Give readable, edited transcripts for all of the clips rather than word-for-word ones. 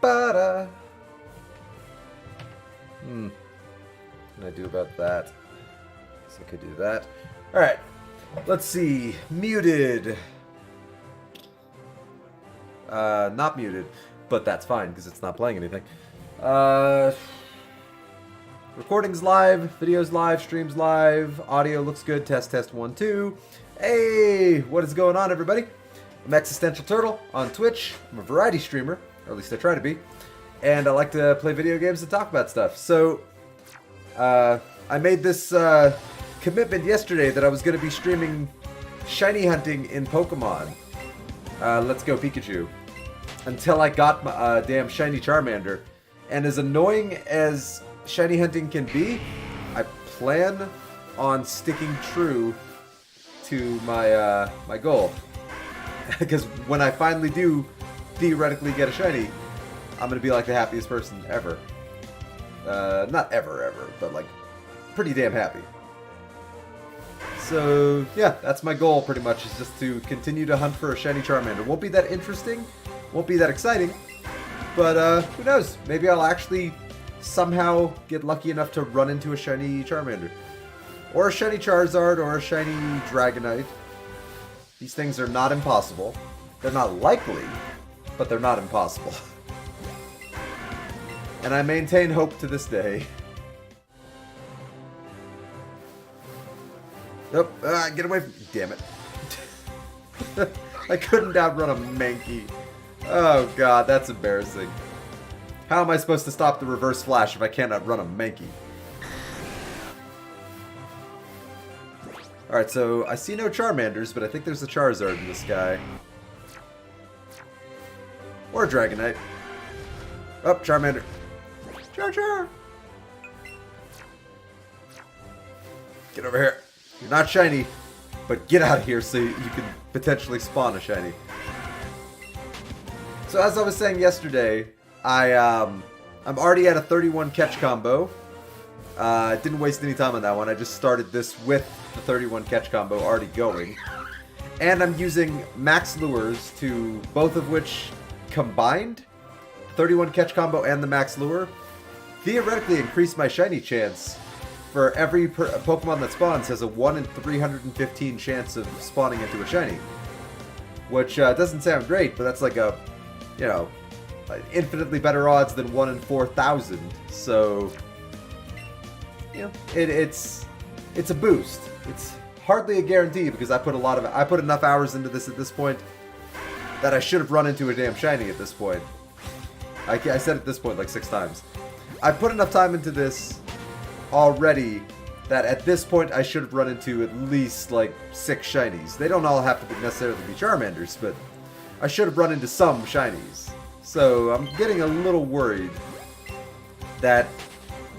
Ba-da. What can I do about that? Guess I could do that. Alright. Let's see. Muted. Not muted. But that's fine, because it's not playing anything. Recordings live, videos live, streams live, audio looks good, test, 1, 2. Hey, what is going on, everybody? I'm Existential Turtle on Twitch. I'm a variety streamer, or at least I try to be. And I like to play video games and talk about stuff. So, I made this commitment yesterday that I was going to be streaming shiny hunting in Pokemon. Let's go Pikachu. Until I got my damn shiny Charmander. And as annoying as shiny hunting can be, I plan on sticking true to my my goal. Because when I finally do theoretically get a shiny, I'm gonna be like the happiest person ever. Not ever, but like pretty damn happy. So yeah, that's my goal pretty much, is just to continue to hunt for a shiny Charmander. Won't be that interesting, won't be that exciting, but who knows? Maybe I'll actually somehow get lucky enough to run into a shiny Charmander. Or a shiny Charizard, or a shiny Dragonite. These things are not impossible. They're not likely, but they're not impossible. And I maintain hope to this day. Nope, get away from me. Damn it. I couldn't outrun a Mankey. Oh god, that's embarrassing. How am I supposed to stop the reverse flash if I can't outrun a Mankey? Alright, so I see no Charmanders, but I think there's a Charizard in the sky. Or a Dragonite. Oh, Charmander. Char! Get over here. You're not shiny, but get out of here so you can potentially spawn a shiny. So as I was saying yesterday, I'm already at a 31 catch combo. Didn't waste any time on that one. I just started this with the 31 catch combo already going. And I'm using max lures, to both of which combined, 31 catch combo and the max lure, theoretically increase my shiny chance. For every Pokemon that spawns has a 1 in 315 chance of spawning into a shiny. Which doesn't sound great, but that's like a, you know, infinitely better odds than 1 in 4,000. So, you know, it's a boost. It's hardly a guarantee, because I put enough hours into this at this point that I should have run into a damn shiny at this point. I said at this point like 6 times. I put enough time into this already that at this point I should have run into at least like 6 shinies. They don't all have to necessarily be Charmanders, but I should have run into some shinies. So I'm getting a little worried that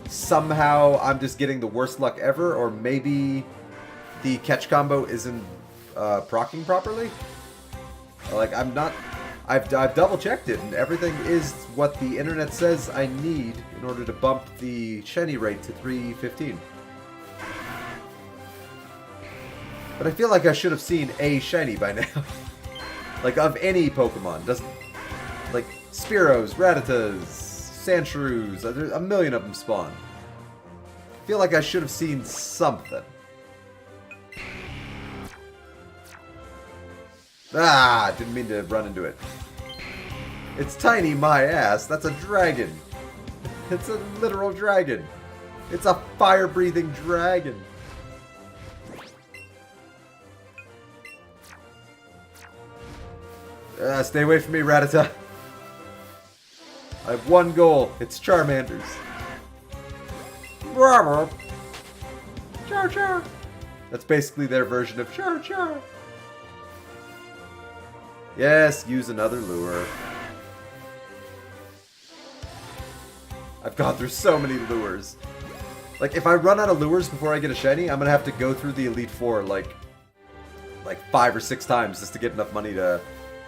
somehow I'm just getting the worst luck ever, or maybe the catch combo isn't proccing properly. Like, I've double checked it, and everything is what the internet says I need in order to bump the shiny rate to 315. But I feel like I should have seen a shiny by now. Like, of any Pokemon. Like, Spearows, Rattatas, Sandshrews, there's a million of them spawn. I feel like I should have seen something. Ah, didn't mean to run into it. It's tiny, my ass. That's a dragon. It's a literal dragon. It's a fire-breathing dragon. Stay away from me, Rattata. I have one goal. It's Charmanders. Char. That's basically their version of Char. Yes, use another lure. I've gone through so many lures. Like, if I run out of lures before I get a shiny, I'm gonna have to go through the Elite Four like 5 or 6 times just to get enough money to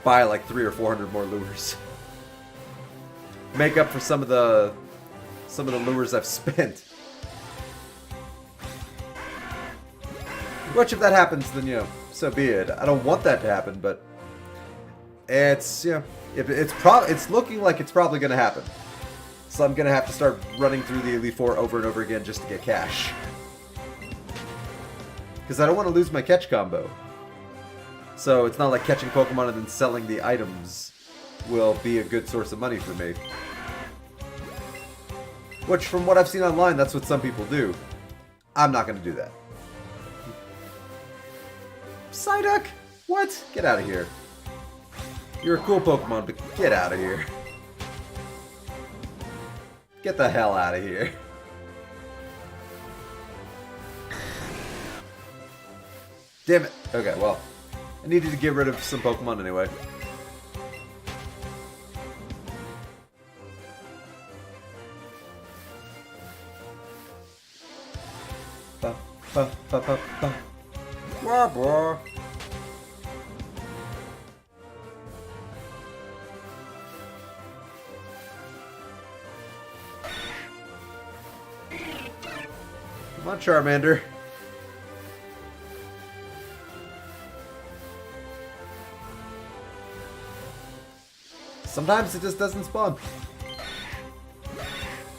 buy like 300 or 400 more lures. Make up for some of the lures I've spent. Which, if that happens, then, you know, so be it. I don't want that to happen, but It's, you know, it's looking like it's probably going to happen. So I'm going to have to start running through the Elite Four over and over again just to get cash. Because I don't want to lose my catch combo. So it's not like catching Pokemon and then selling the items will be a good source of money for me. Which, from what I've seen online, that's what some people do. I'm not going to do that. Psyduck? What? Get out of here. You're a cool Pokemon, but get out of here. Get the hell out of here. Damn it. Okay, well, I needed to get rid of some Pokemon anyway. Ba, ba, ba, ba, ba. Wah, wah. Come on, Charmander. Sometimes it just doesn't spawn.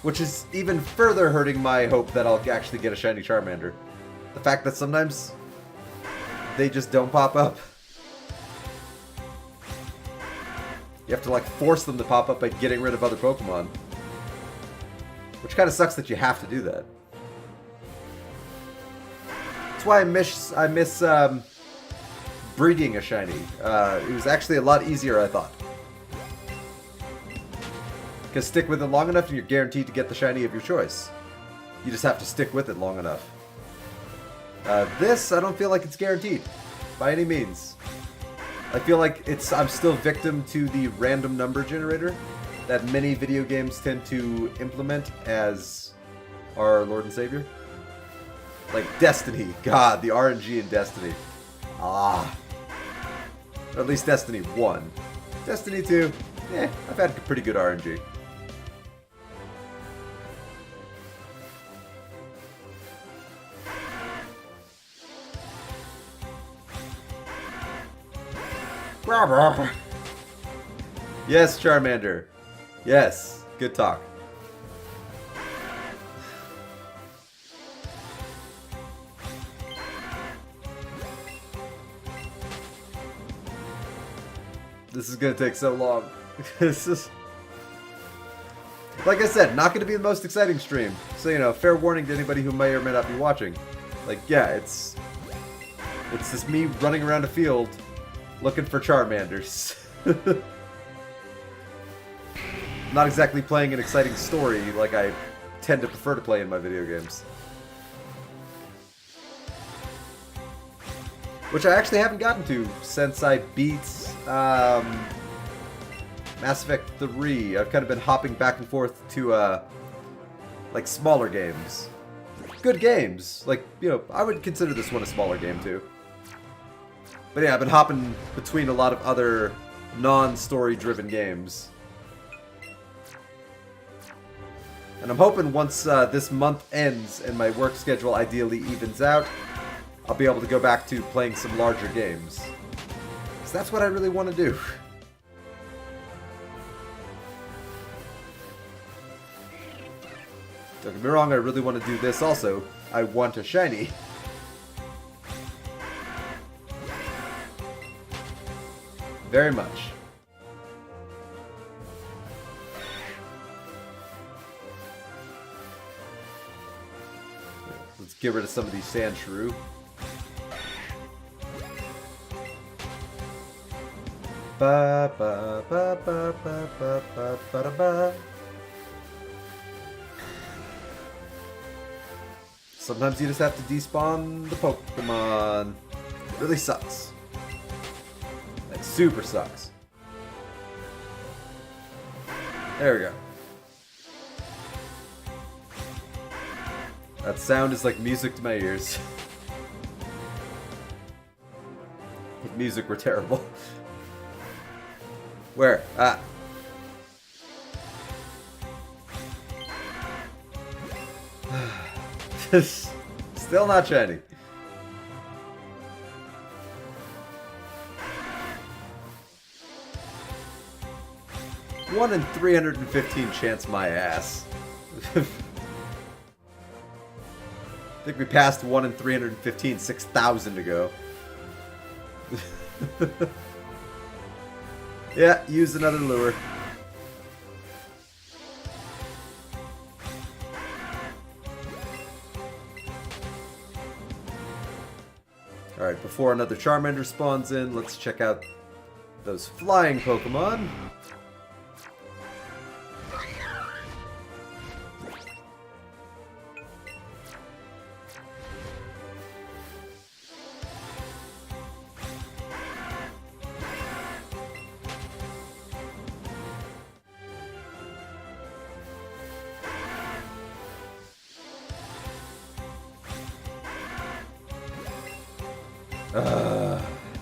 Which is even further hurting my hope that I'll actually get a shiny Charmander. The fact that sometimes they just don't pop up. You have to like force them to pop up by getting rid of other Pokemon. Which kind of sucks that you have to do that. That's why I miss breeding a shiny. It was actually a lot easier, I thought. Because stick with it long enough and you're guaranteed to get the shiny of your choice. You just have to stick with it long enough. This, I don't feel like it's guaranteed. By any means. I feel like I'm still victim to the random number generator that many video games tend to implement as our Lord and Savior. Like Destiny. God, the RNG in Destiny. Ah. Or at least Destiny 1. Destiny 2, I've had pretty good RNG. Yes, Charmander. Yes, good talk. This is gonna take so long. This is, like I said, not gonna be the most exciting stream. So, you know, fair warning to anybody who may or may not be watching. Like, yeah, it's just me running around a field looking for Charmanders. Not exactly playing an exciting story like I tend to prefer to play in my video games. Which I actually haven't gotten to since I beat Mass Effect 3. I've kind of been hopping back and forth to like smaller games. Good games. Like, you know, I would consider this one a smaller game too. But yeah, I've been hopping between a lot of other non-story driven games. And I'm hoping once this month ends and my work schedule ideally evens out, I'll be able to go back to playing some larger games. Because that's what I really want to do. Don't get me wrong, I really want to do this also. I want a shiny. Very much. Let's get rid of some of these sand shrew. Ba ba ba ba ba ba ba ba ba. Sometimes you just have to despawn the Pokemon. It really sucks. Like, super sucks. There we go. That sound is like music to my ears. If music were terrible. Where? Ah. Still not shiny. 1 in 315 chance my ass. I think we passed 1 in 315 6,000 ago. Yeah, use another lure. Alright, before another Charmander spawns in, let's check out those flying Pokemon.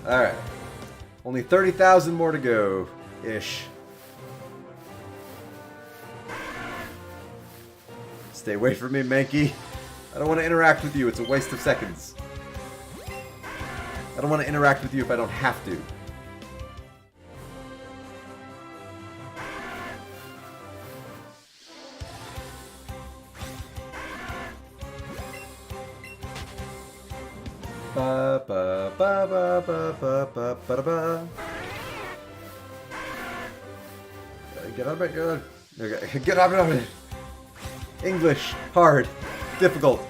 Alright. Only 30,000 more to go. Ish. Stay away from me, Mankey. I don't want to interact with you. It's a waste of seconds. I don't want to interact with you if I don't have to. Ba ba ba ba ba ba ba ba ba. Get out of it, okay. Get out of it. English, hard, difficult,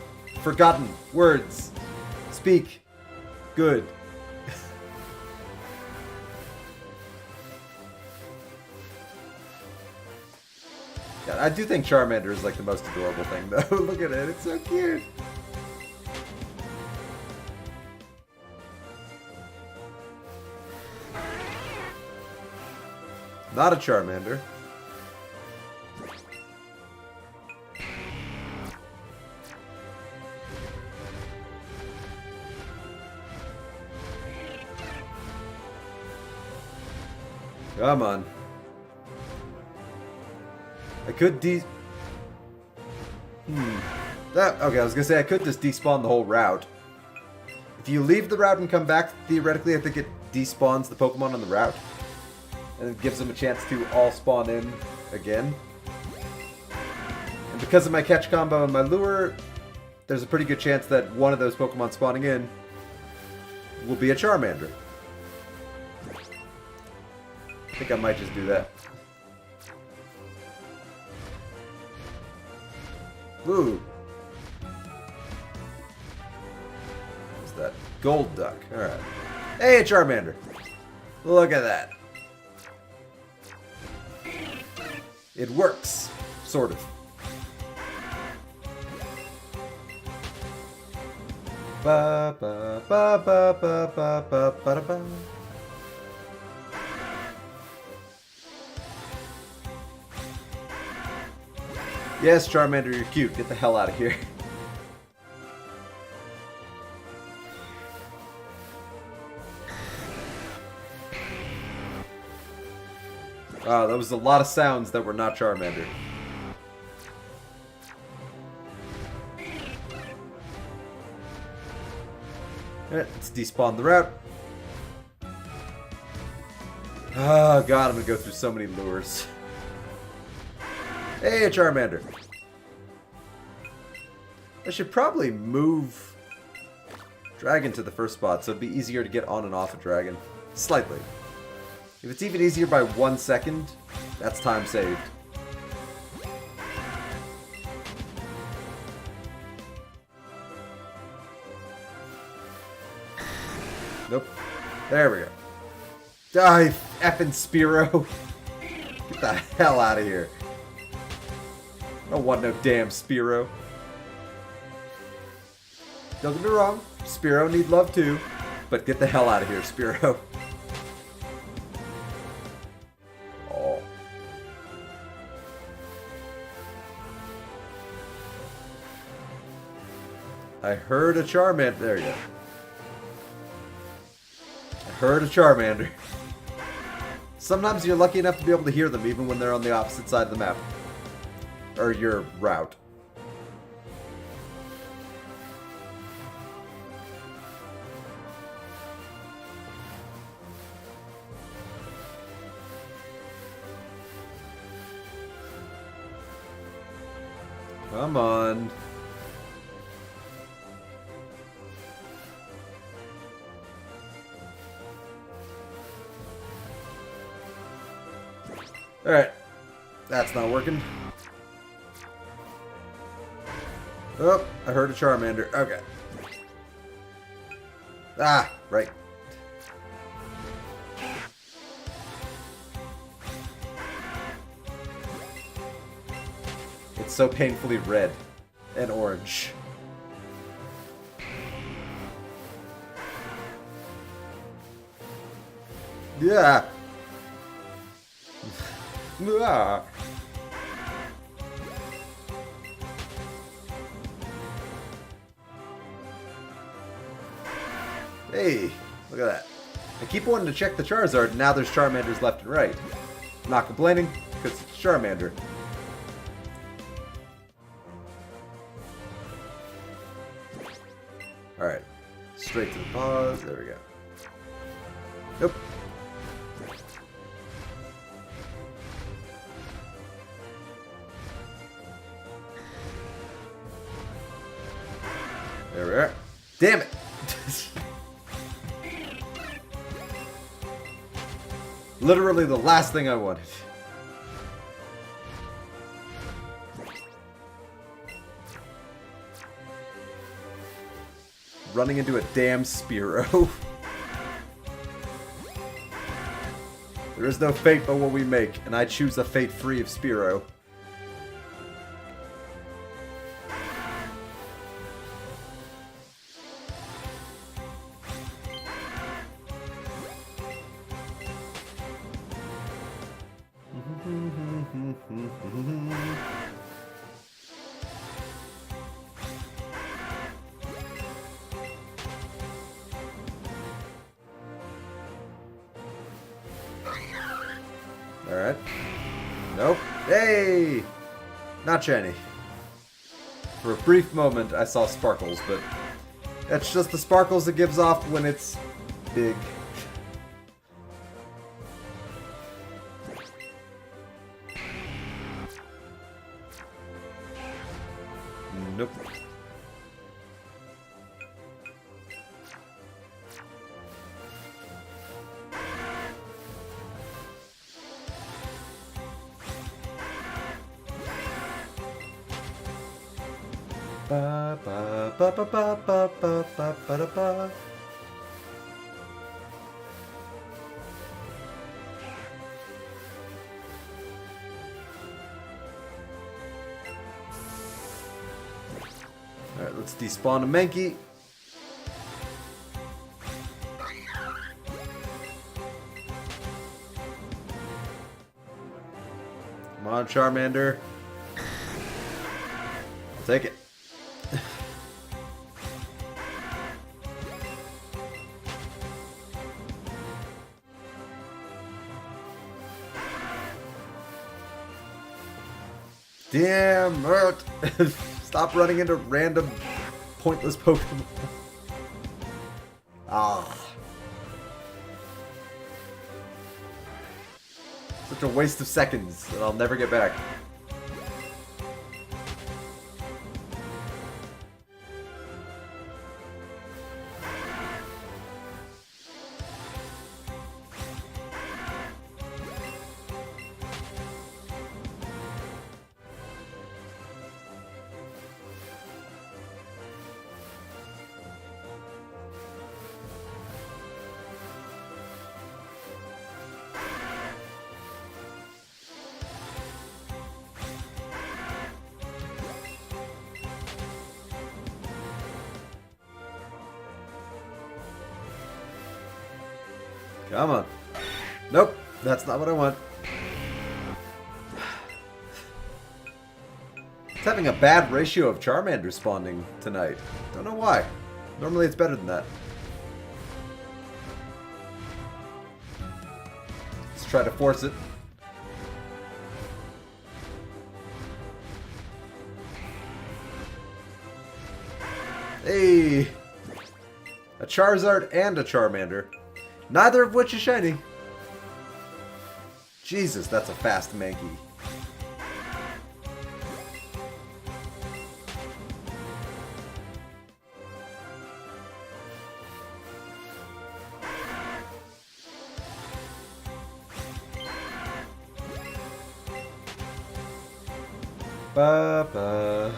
forgotten, words, speak, good. God, I do think Charmander is like the most adorable thing though. Look at it, it's so cute. Not a Charmander. Come on. I could okay, I was gonna say I could just despawn the whole route. If you leave the route and come back, theoretically I think it despawns the Pokemon on the route. And it gives them a chance to all spawn in again. And because of my catch combo and my lure, there's a pretty good chance that one of those Pokemon spawning in will be a Charmander. I think I might just do that. Ooh. What's that? Gold duck. Alright. Hey, a Charmander. Look at that. It works. Sort of. Ba ba ba ba ba ba ba ba ba. Yes, Charmander, you're cute. Get the hell out of here. Wow, that was a lot of sounds that were not Charmander. Alright, let's despawn the route. Oh god, I'm gonna go through so many lures. Hey, a Charmander. I should probably move Dragon to the first spot so it'd be easier to get on and off a Dragon. Slightly. If it's even easier by 1 second, that's time saved. Nope. There we go. Die, effing Spearow. Get the hell out of here. I don't want no damn Spearow. Don't get me wrong, Spearow need love too, but get the hell out of here, Spearow. Oh. I heard a Charmander. There you go. I heard a Charmander. Sometimes you're lucky enough to be able to hear them even when they're on the opposite side of the map. Or your route. Come on. Alright. That's not working. Oh, I heard a Charmander. Okay. Ah, right. It's so painfully red and orange. Yeah. Ah. Hey, look at that. I keep wanting to check the Charizard, and now there's Charmanders left and right. I'm not complaining, because it's Charmander. Alright. Straight to the paws. There we go. Nope. There we are. Damn it! Literally the last thing I wanted. Running into a damn Spearow. There is no fate but what we make, and I choose a fate free of Spearow. Alright. Nope. Hey! Not shiny. For a brief moment, I saw sparkles, but that's just the sparkles it gives off when it's big. Nope. Ba ba ba ba ba ba ba ba ba ba. Alright, let's despawn a Mankey. Come on, Charmander. I'll take it. Damn, Mert! Stop running into random, pointless Pokemon. Ah. Such a waste of seconds that I'll never get back. Come on. Nope, that's not what I want. It's having a bad ratio of Charmander spawning tonight. Don't know why. Normally it's better than that. Let's try to force it. Hey! A Charizard and a Charmander. Neither of which is shiny. Jesus, that's a fast Mankey. Ba ba.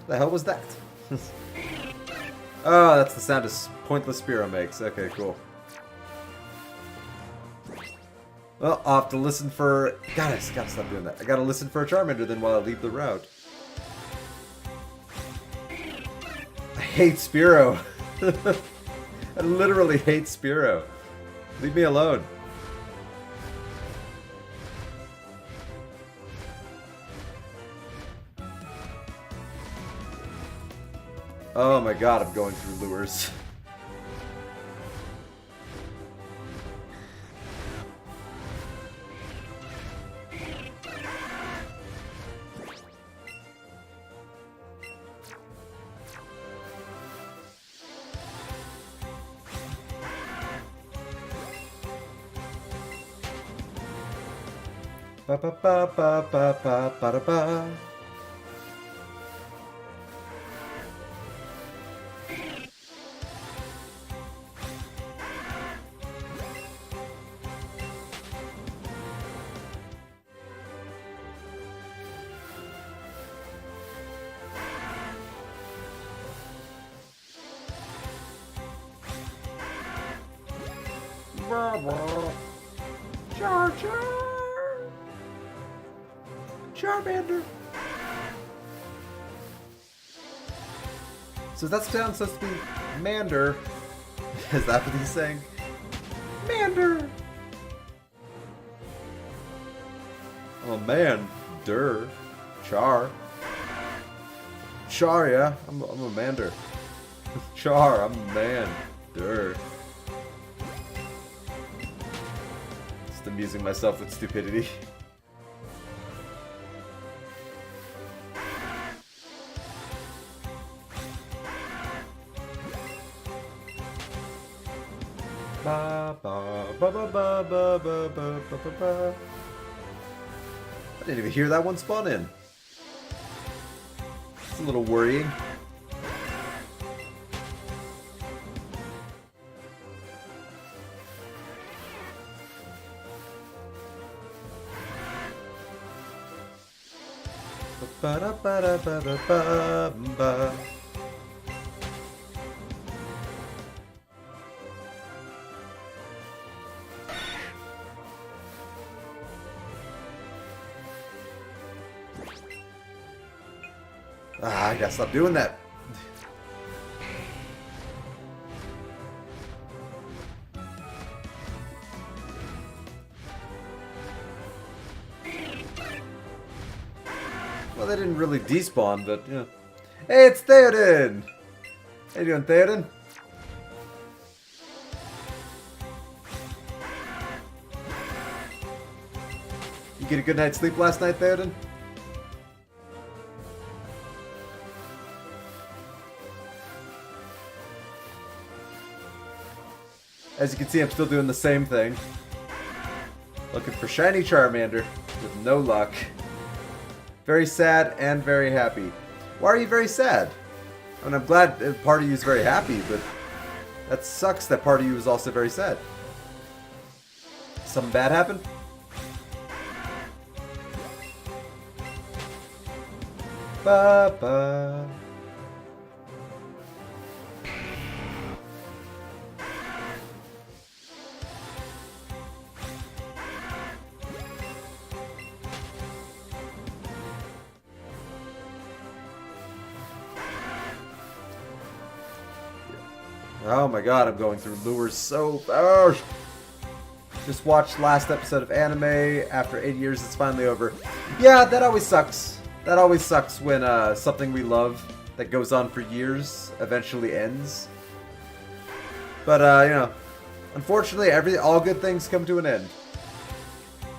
The hell was that? Oh, that's the sound a pointless Spearow makes. Okay, cool. Well, I'll have to listen for... God, I gotta stop doing that. I gotta listen for a Charmander then while I leave the route. I hate Spearow. I literally hate Spearow. Leave me alone. Oh my god, I'm going through lures. Ba ba ba ba ba ba ba da ba. Charmander. So that sounds supposed to be Mander. Is that what he's saying? Mander. I'm a man. Dur. Char. Char, yeah. I'm a Mander. Char, I'm a man. Dur. Just amusing myself with stupidity. Ba ba ba ba ba ba ba ba ba ba. I didn't even hear that one spawn in. It's a little worrying. Ba da ba da ba da ba ba. Ah, I gotta stop doing that. Well, they didn't really despawn, but, you know. Hey, it's Theoden! How you doing, Theoden? You get a good night's sleep last night, Theoden? As you can see, I'm still doing the same thing. Looking for shiny Charmander with no luck. Very sad and very happy. Why are you very sad? I mean, I'm glad part of you is very happy, but that sucks that part of you is also very sad. Something bad happened? Ba ba. Oh my god, I'm going through lures so fast. Just watched last episode of anime. After 8 years, it's finally over. Yeah, that always sucks. That always sucks when something we love that goes on for years eventually ends. But, you know, unfortunately, all good things come to an end.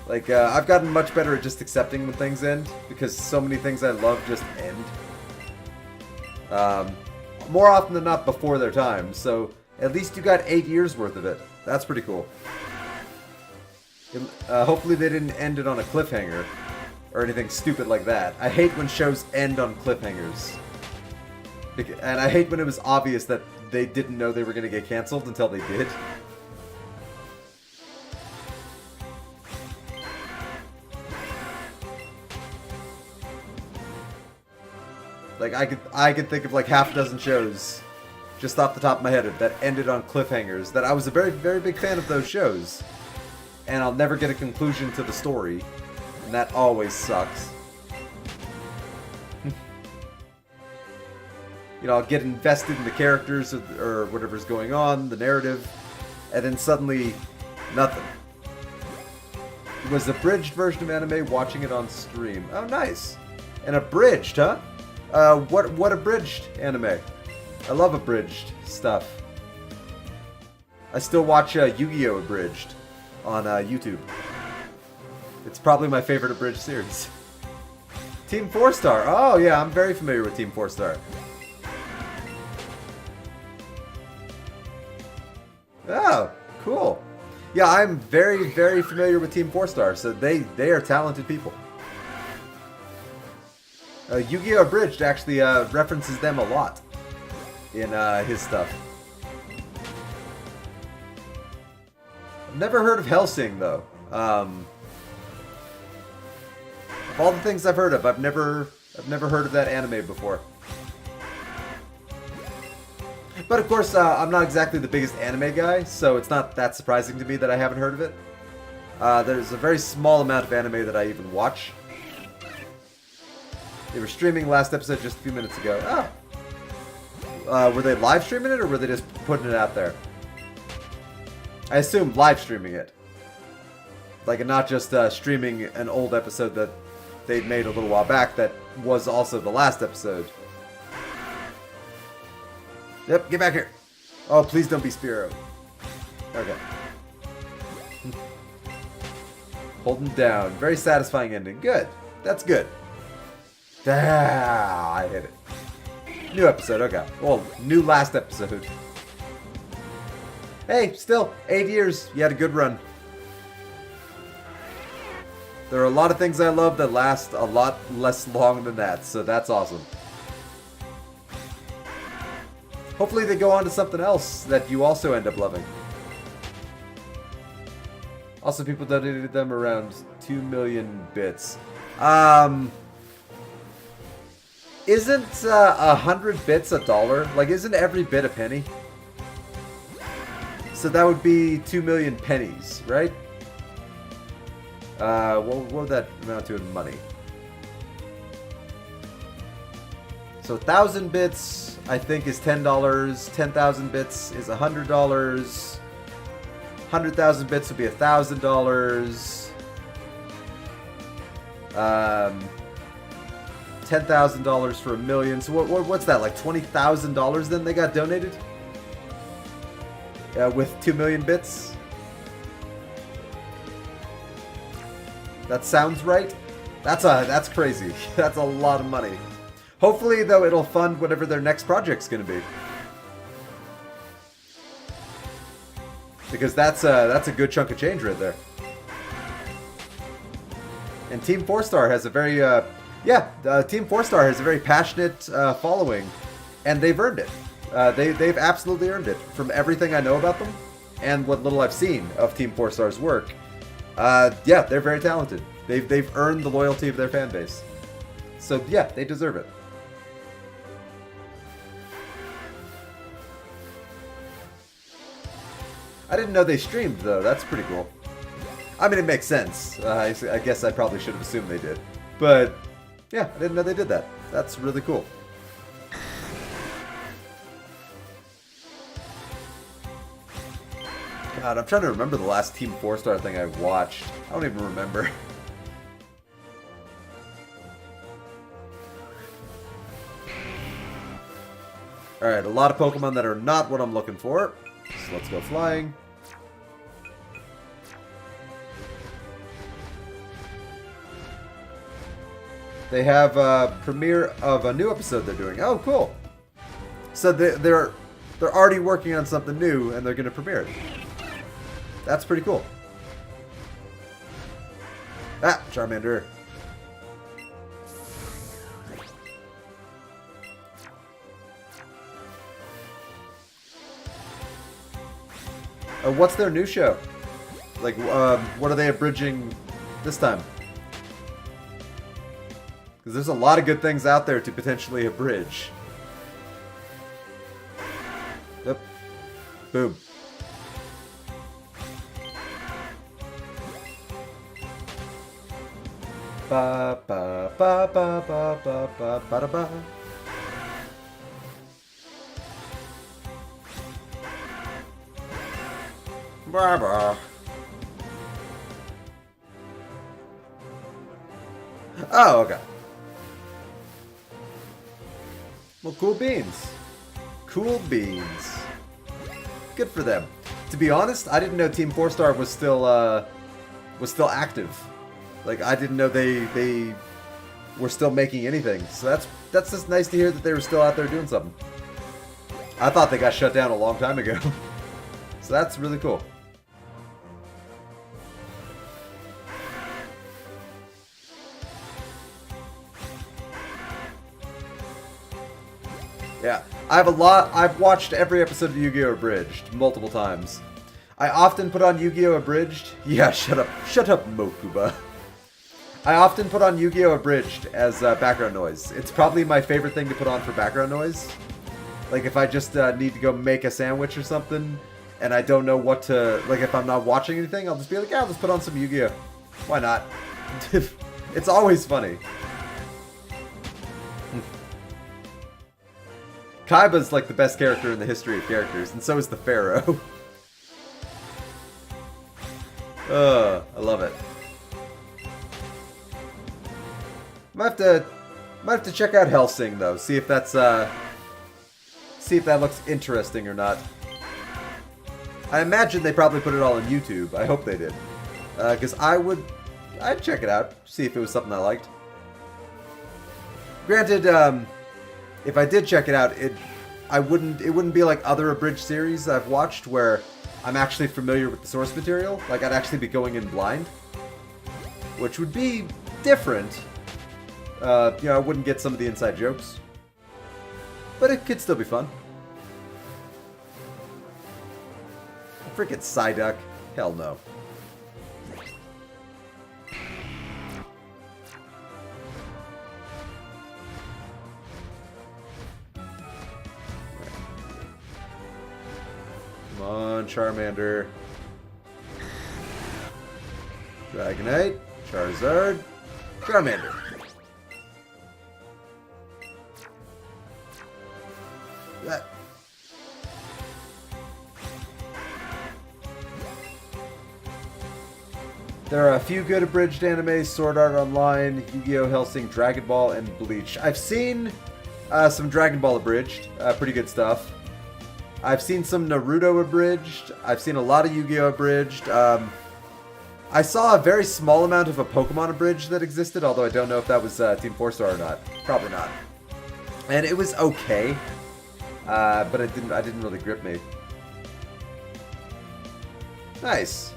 Like, I've gotten much better at just accepting when things end, because so many things I love just end. More often than not before their time, so at least you got 8 years worth of it. That's pretty cool. Hopefully they didn't end it on a cliffhanger or anything stupid like that. I hate when shows end on cliffhangers. And I hate when it was obvious that they didn't know they were going to get canceled until they did. Like, I could think of like half a dozen shows just off the top of my head that ended on cliffhangers that I was a very, very big fan of those shows. And I'll never get a conclusion to the story. And that always sucks. You know, I'll get invested in the characters or whatever's going on, the narrative, and then suddenly, nothing. It was the abridged version of anime, watching it on stream. Oh, nice. And abridged, huh? What abridged anime? I love abridged stuff. I still watch Yu-Gi-Oh! Abridged on YouTube. It's probably my favorite abridged series. Team 4-Star. Oh, yeah, I'm very familiar with Team 4-Star. Oh, cool. Yeah, I'm very, very familiar with Team 4-Star, so they are talented people. Yu-Gi-Oh! Abridged actually references them a lot in his stuff. I've never heard of Hellsing, though. Of all the things I've heard of, I've never heard of that anime before. But of course, I'm not exactly the biggest anime guy, so it's not that surprising to me that I haven't heard of it. There's a very small amount of anime that I even watch. They were streaming last episode just a few minutes ago. Oh. Were they live streaming it, or were they just putting it out there? I assume live streaming it. Like, and not just streaming an old episode that they'd made a little while back that was also the last episode. Yep, get back here. Oh, please don't be Spearow. Okay. Holding down. Very satisfying ending. Good. That's good. Ah, I hit it. New episode, okay. Well, new last episode. Hey, still, 8 years. You had a good run. There are a lot of things I love that last a lot less long than that, so that's awesome. Hopefully they go on to something else that you also end up loving. Also, people donated them around 2 million bits. Isn't 100 bits $1? Like, isn't every bit a penny? So that would be 2 million pennies, right? What would that amount to in money? So 1,000 bits, I think, is $10. 10,000 bits is $100. 100,000 bits would be $1,000. $10,000 for a million. So what's that? Like $20,000 then they got donated? With 2 million bits? That sounds right. That's crazy. That's a lot of money. Hopefully, though, it'll fund whatever their next project's going to be. Because that's a good chunk of change right there. And Team 4-Star has a very Team 4-Star has a very passionate following, and they've earned it. They've absolutely earned it from everything I know about them and what little I've seen of Team 4-Star's work. Yeah, they're very talented. They've earned the loyalty of their fan base. So yeah, they deserve it. I didn't know they streamed, though. That's pretty cool. I mean, it makes sense. I guess I probably should have assumed they did. But yeah, I didn't know they did that. That's really cool. God, I'm trying to remember the last Team 4-Star thing I watched. I don't even remember. Alright, a lot of Pokemon that are not what I'm looking for. So let's go flying. They have a premiere of a new episode they're doing. Oh, cool. So they're already working on something new, and they're going to premiere it. That's pretty cool. Ah, Charmander. What's their new show? Like, what are they abridging this time? Because there's a lot of good things out there to potentially abridge. Yep. Boom. Ba ba ba ba ba ba ba ba da ba. Ba ba. Oh, okay. Well, cool beans. Cool beans. Good for them. To be honest, I didn't know Team 4-Star was still active. Like, I didn't know they were still making anything. So that's just nice to hear that they were still out there doing something. I thought they got shut down a long time ago. So that's really cool. Yeah, I've watched every episode of Yu-Gi-Oh! Abridged multiple times. I often put on Yu-Gi-Oh! Abridged. Yeah, shut up, Mokuba. I often put on Yu-Gi-Oh! Abridged as background noise. It's probably my favorite thing to put on for background noise. Like if I just need to go make a sandwich or something, and I don't know what to, like if I'm not watching anything, I'll just be like, yeah, let's put on some Yu-Gi-Oh! Why not? It's always funny. Kaiba's like the best character in the history of characters, and so is the Pharaoh. I love it. Might have to check out Hellsing though, see if that looks interesting or not. I imagine they probably put it all on YouTube. I hope they did, because I'd check it out, see if it was something I liked. Granted, if I did check it out, it wouldn't be like other abridged series I've watched where I'm actually familiar with the source material. Like I'd actually be going in blind, which would be different. You know, I wouldn't get some of the inside jokes, but it could still be fun. Freaking Psyduck, hell no. Come on, Charmander. Dragonite. Charizard. Charmander. That. There are a few good abridged animes: Sword Art Online, Yu-Gi-Oh! Hellsing, Dragon Ball, and Bleach. I've seen some Dragon Ball abridged. Pretty good stuff. I've seen some Naruto abridged. I've seen a lot of Yu-Gi-Oh! Abridged. I saw a very small amount of a Pokemon abridged that existed, although I don't know if that was Team 4-Star or not. Probably not. And it was okay, but it didn't really grip me. Nice.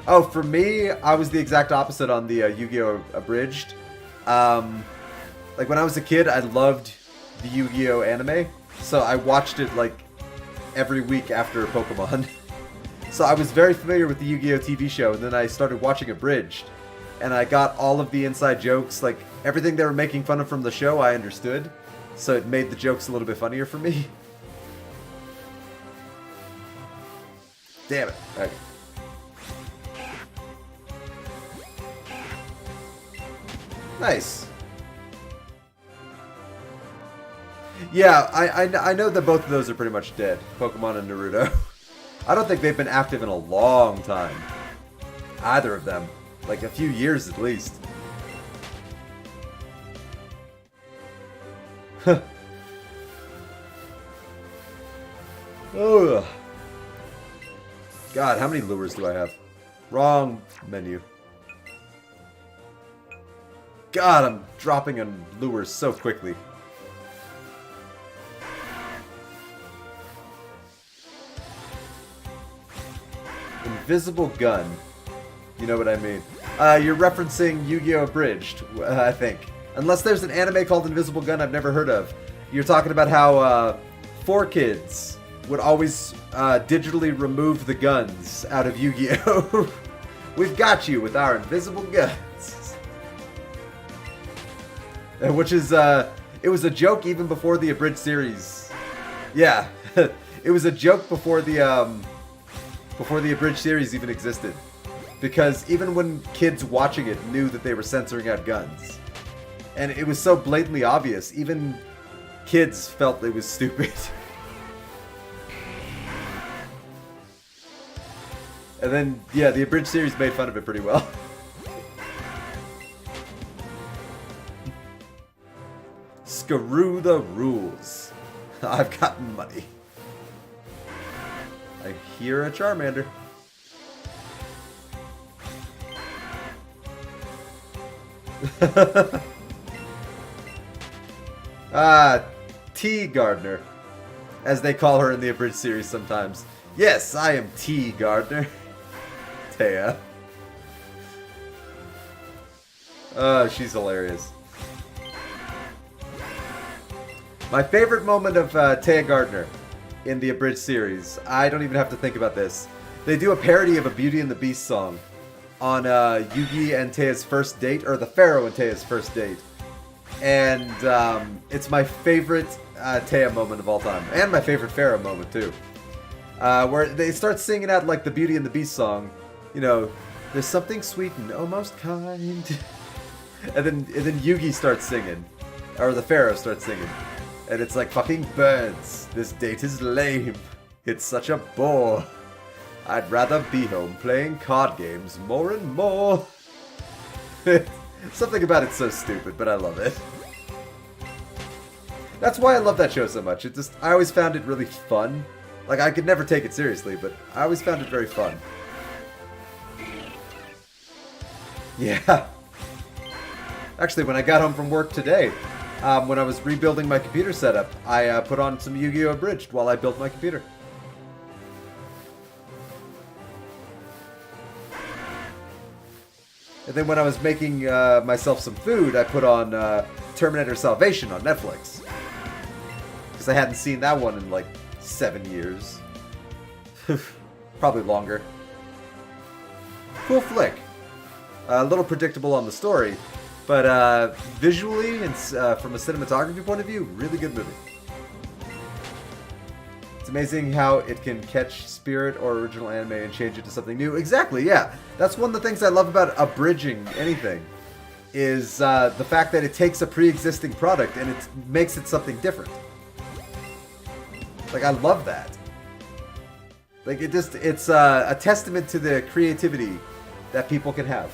Oh, for me, I was the exact opposite on the Yu-Gi-Oh! Abridged. Like when I was a kid, I loved the Yu-Gi-Oh! Anime. So I watched it like every week after Pokemon. So I was very familiar with the Yu-Gi-Oh! TV show, and then I started watching Abridged. And I got all of the inside jokes, like everything they were making fun of from the show, I understood. So it made the jokes a little bit funnier for me. Damn it. Okay. Nice. Yeah, I know that both of those are pretty much dead, Pokemon and Naruto. I don't think they've been active in a long time. Either of them. Like a few years at least. Oh. God, how many lures do I have? Wrong menu. God, I'm dropping on lures so quickly. Invisible gun. You know what I mean. You're referencing Yu-Gi-Oh! Abridged, I think. Unless there's an anime called Invisible Gun I've never heard of. You're talking about how 4Kids would always digitally remove the guns out of Yu-Gi-Oh! We've got you with our invisible guns. Which is, it was a joke even before the Abridged series. Yeah, it was a joke before the Abridged series even existed. Because even when kids watching it knew that they were censoring out guns. And it was so blatantly obvious, even kids felt it was stupid. And then, yeah, the Abridged series made fun of it pretty well. Screw the rules. I've got money. I hear a Charmander. T. Gardner, as they call her in the Abridged series sometimes. Yes, I am T. Gardner. Taya. She's hilarious. My favorite moment of Taya Gardner in the Abridged series, I don't even have to think about this. They do a parody of a Beauty and the Beast song on Yugi and Taya's first date, or the Pharaoh and Taya's first date. And it's my favorite Taya moment of all time. And my favorite Pharaoh moment, too. Where they start singing out like the Beauty and the Beast song. You know, there's something sweet and almost kind. and then Yugi starts singing. Or the Pharaoh starts singing. And it's like, fucking birds. This date is lame. It's such a bore. I'd rather be home playing card games more and more. Something about it's so stupid, but I love it. That's why I love that show so much. I always found it really fun. Like, I could never take it seriously, but I always found it very fun. Yeah. Actually, when I got home from work today, when I was rebuilding my computer setup, I put on some Yu-Gi-Oh! Abridged while I built my computer. And then when I was making myself some food, I put on Terminator Salvation on Netflix. Because I hadn't seen that one in like 7 years. Probably longer. Cool flick. A little predictable on the story, but visually and from a cinematography point of view, really good movie. It's amazing how it can catch spirit or original anime and change it to something new. Exactly, yeah. That's one of the things I love about abridging anything, is the fact that it takes a pre-existing product and it makes it something different. Like, I love that. Like, it's a testament to the creativity that people can have.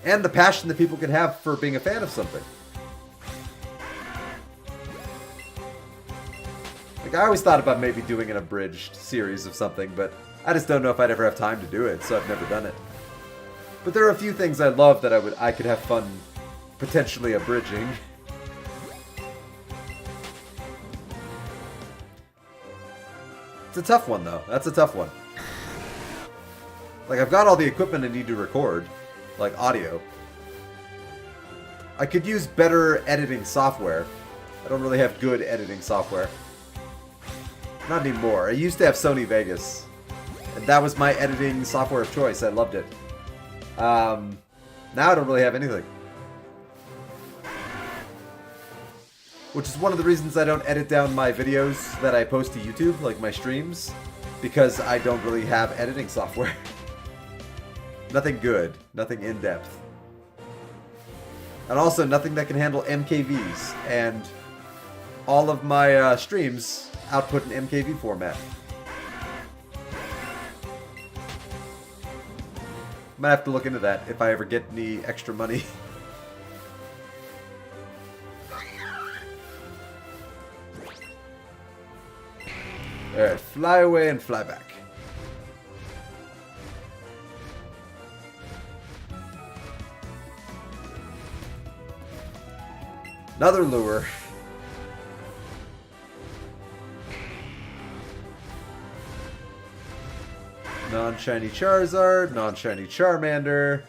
And the passion that people can have for being a fan of something. Like, I always thought about maybe doing an abridged series of something, but I just don't know if I'd ever have time to do it, so I've never done it. But there are a few things I love that I could have fun potentially abridging. It's a tough one, though. That's a tough one. Like, I've got all the equipment I need to record, like audio. I could use better editing software. I don't really have good editing software. Not anymore. I used to have Sony Vegas, and that was my editing software of choice. I loved it. Now I don't really have anything. Which is one of the reasons I don't edit down my videos that I post to YouTube, like my streams, because I don't really have editing software. Nothing good. Nothing in-depth. And also nothing that can handle MKVs. And all of my streams output in MKV format. Might have to look into that if I ever get any extra money. Alright, fly away and fly back. Another lure. Non-shiny Charizard, non-shiny Charmander.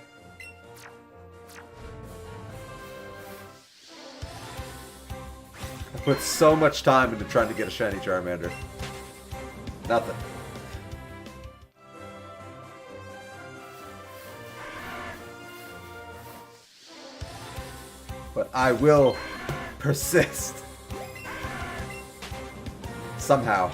I put so much time into trying to get a shiny Charmander. Nothing. But I will persist. Somehow.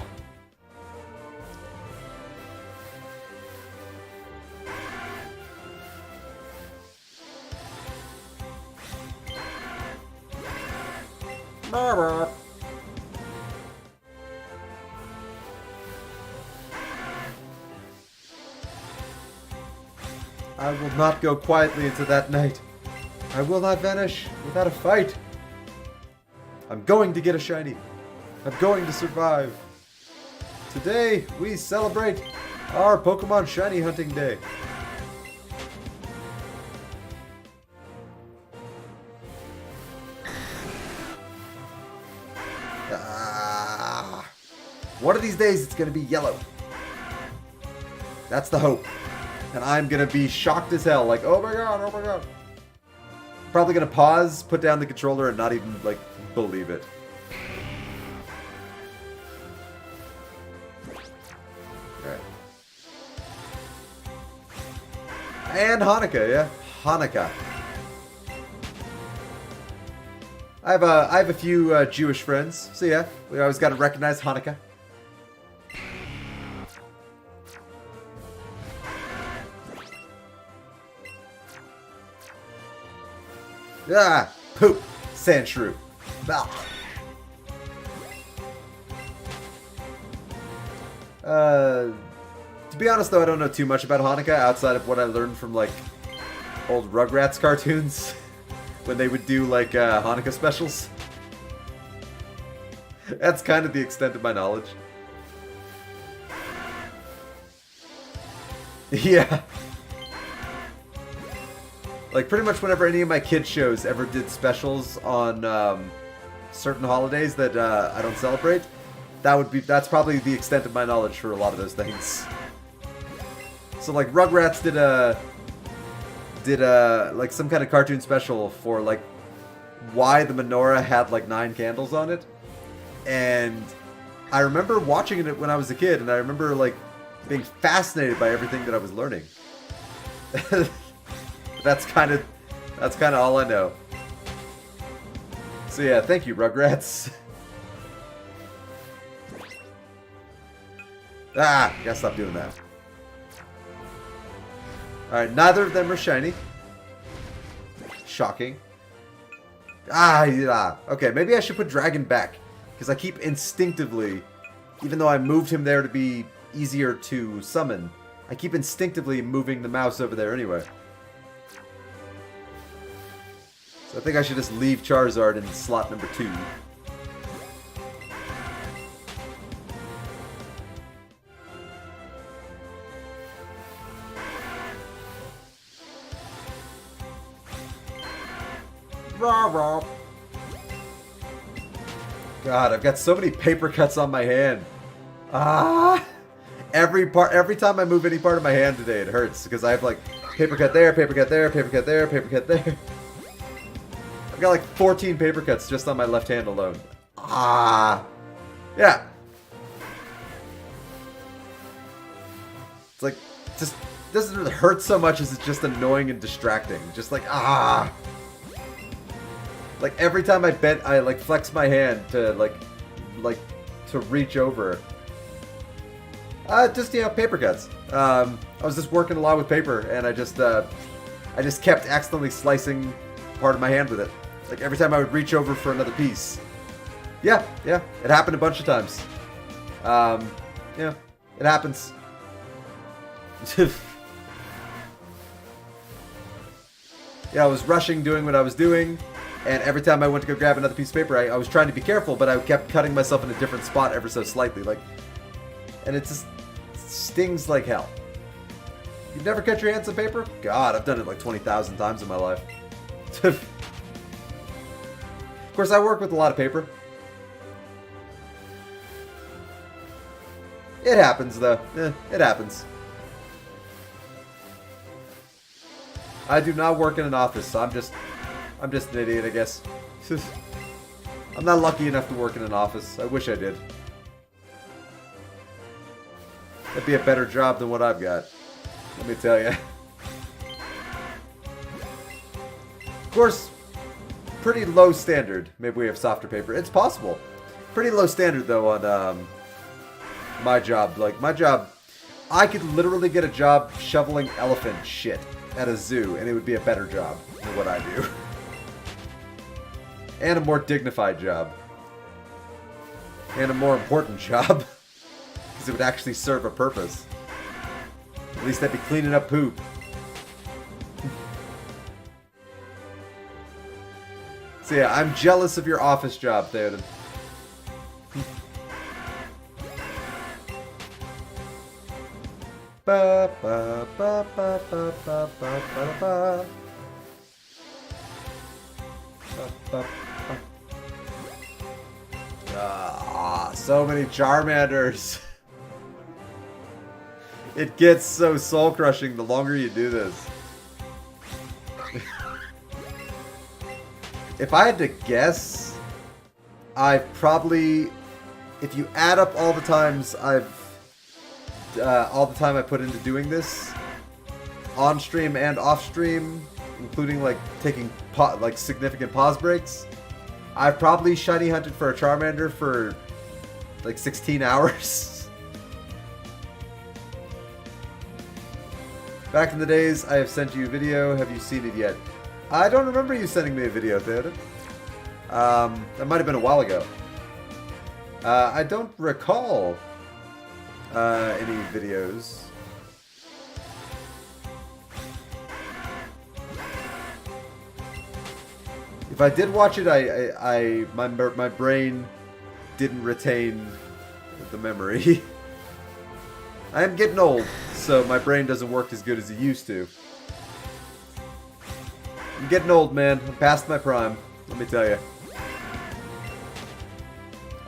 I will not go quietly into that night. I will not vanish without a fight. I'm going to get a shiny. I'm going to survive. Today, we celebrate our Pokemon Shiny Hunting Day. One of these days, it's going to be yellow. That's the hope. And I'm going to be shocked as hell. Like, oh my god, oh my god. Probably going to pause, put down the controller, and not even, like, believe it. Alright. And Hanukkah, yeah. Hanukkah. I have a few Jewish friends, so yeah, we always got to recognize Hanukkah. Ah, poop, sand shrew. Ah. To be honest, though, I don't know too much about Hanukkah outside of what I learned from like old Rugrats cartoons when they would do like Hanukkah specials. That's kind of the extent of my knowledge. Yeah. Like, pretty much whenever any of my kids' shows ever did specials on certain holidays that I don't celebrate, that's probably the extent of my knowledge for a lot of those things. So, like, Rugrats did like some kind of cartoon special for like why the menorah had like 9 candles on it, and I remember watching it when I was a kid, and I remember like being fascinated by everything that I was learning. That's kind of all I know. So yeah, thank you, Rugrats. Ah, gotta stop doing that. Alright, neither of them are shiny. Shocking. Ah, yeah. Okay, maybe I should put Dragon back, because I keep instinctively, even though I moved him there to be easier to summon, I keep instinctively moving the mouse over there anyway. So I think I should just leave Charizard in slot number 2. God, I've got so many paper cuts on my hand. Ah! Every time I move any part of my hand today, it hurts because I have like paper cut there, paper cut there, paper cut there, paper cut there. I've got like 14 paper cuts just on my left hand alone. Ah! Yeah. It's like, just doesn't really hurt so much as it's just annoying and distracting. Just like, ah! Like every time I like flex my hand to like to reach over. Just, you know, paper cuts. I was just working a lot with paper, and I just kept accidentally slicing part of my hand with it. Like every time I would reach over for another piece. Yeah, it happened a bunch of times. Yeah, it happens. Yeah, I was rushing doing what I was doing, and every time I went to go grab another piece of paper, I was trying to be careful, but I kept cutting myself in a different spot ever so slightly, like, and it just stings like hell. You've never cut your hands on paper? God, I've done it like 20,000 times in my life. Of course, I work with a lot of paper. It happens, though. It happens. I do not work in an office, so I'm just an idiot, I guess. I'm not lucky enough to work in an office. I wish I did. That'd be a better job than what I've got. Let me tell you. Of course, pretty low standard. Maybe we have softer paper. It's possible. Pretty low standard, though, on my job. Like, my job, I could literally get a job shoveling elephant shit at a zoo, and it would be a better job than what I do. And a more dignified job. And a more important job. Because it would actually serve a purpose. At least I'd be cleaning up poop. So yeah, I'm jealous of your office job, Theoden. Ba ba ba ba ba ba ba ba ba. Ah, so many Charmanders. It gets so soul-crushing the longer you do this. If I had to guess, I probably, if you add up all the times all the time I put into doing this, on stream and off stream, including like taking significant pause breaks, I've probably shiny hunted for a Charmander for like 16 hours. Back in the days, I have sent you a video. Have you seen it yet? I don't remember you sending me a video, Theoden. That might have been a while ago. I don't recall any videos. If I did watch it, my brain didn't retain the memory. I am getting old, so my brain doesn't work as good as it used to. I'm getting old, man. I'm past my prime. Let me tell you.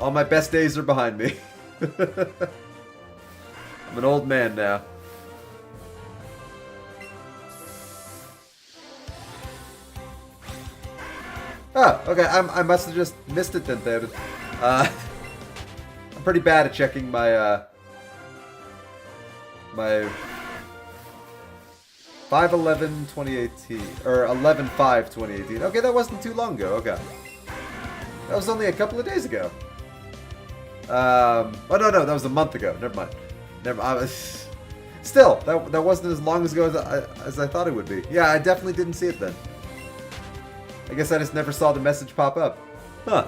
All my best days are behind me. I'm an old man now. Oh, okay. I must have just missed it then, David. I'm pretty bad at checking my my 5/11/2018 or 11/5/2018. Okay, that wasn't too long ago. Okay, that was only a couple of days ago. Oh no, that was a month ago. Never mind. Still, that wasn't as long ago as I thought it would be. Yeah, I definitely didn't see it then. I guess I just never saw the message pop up. Huh.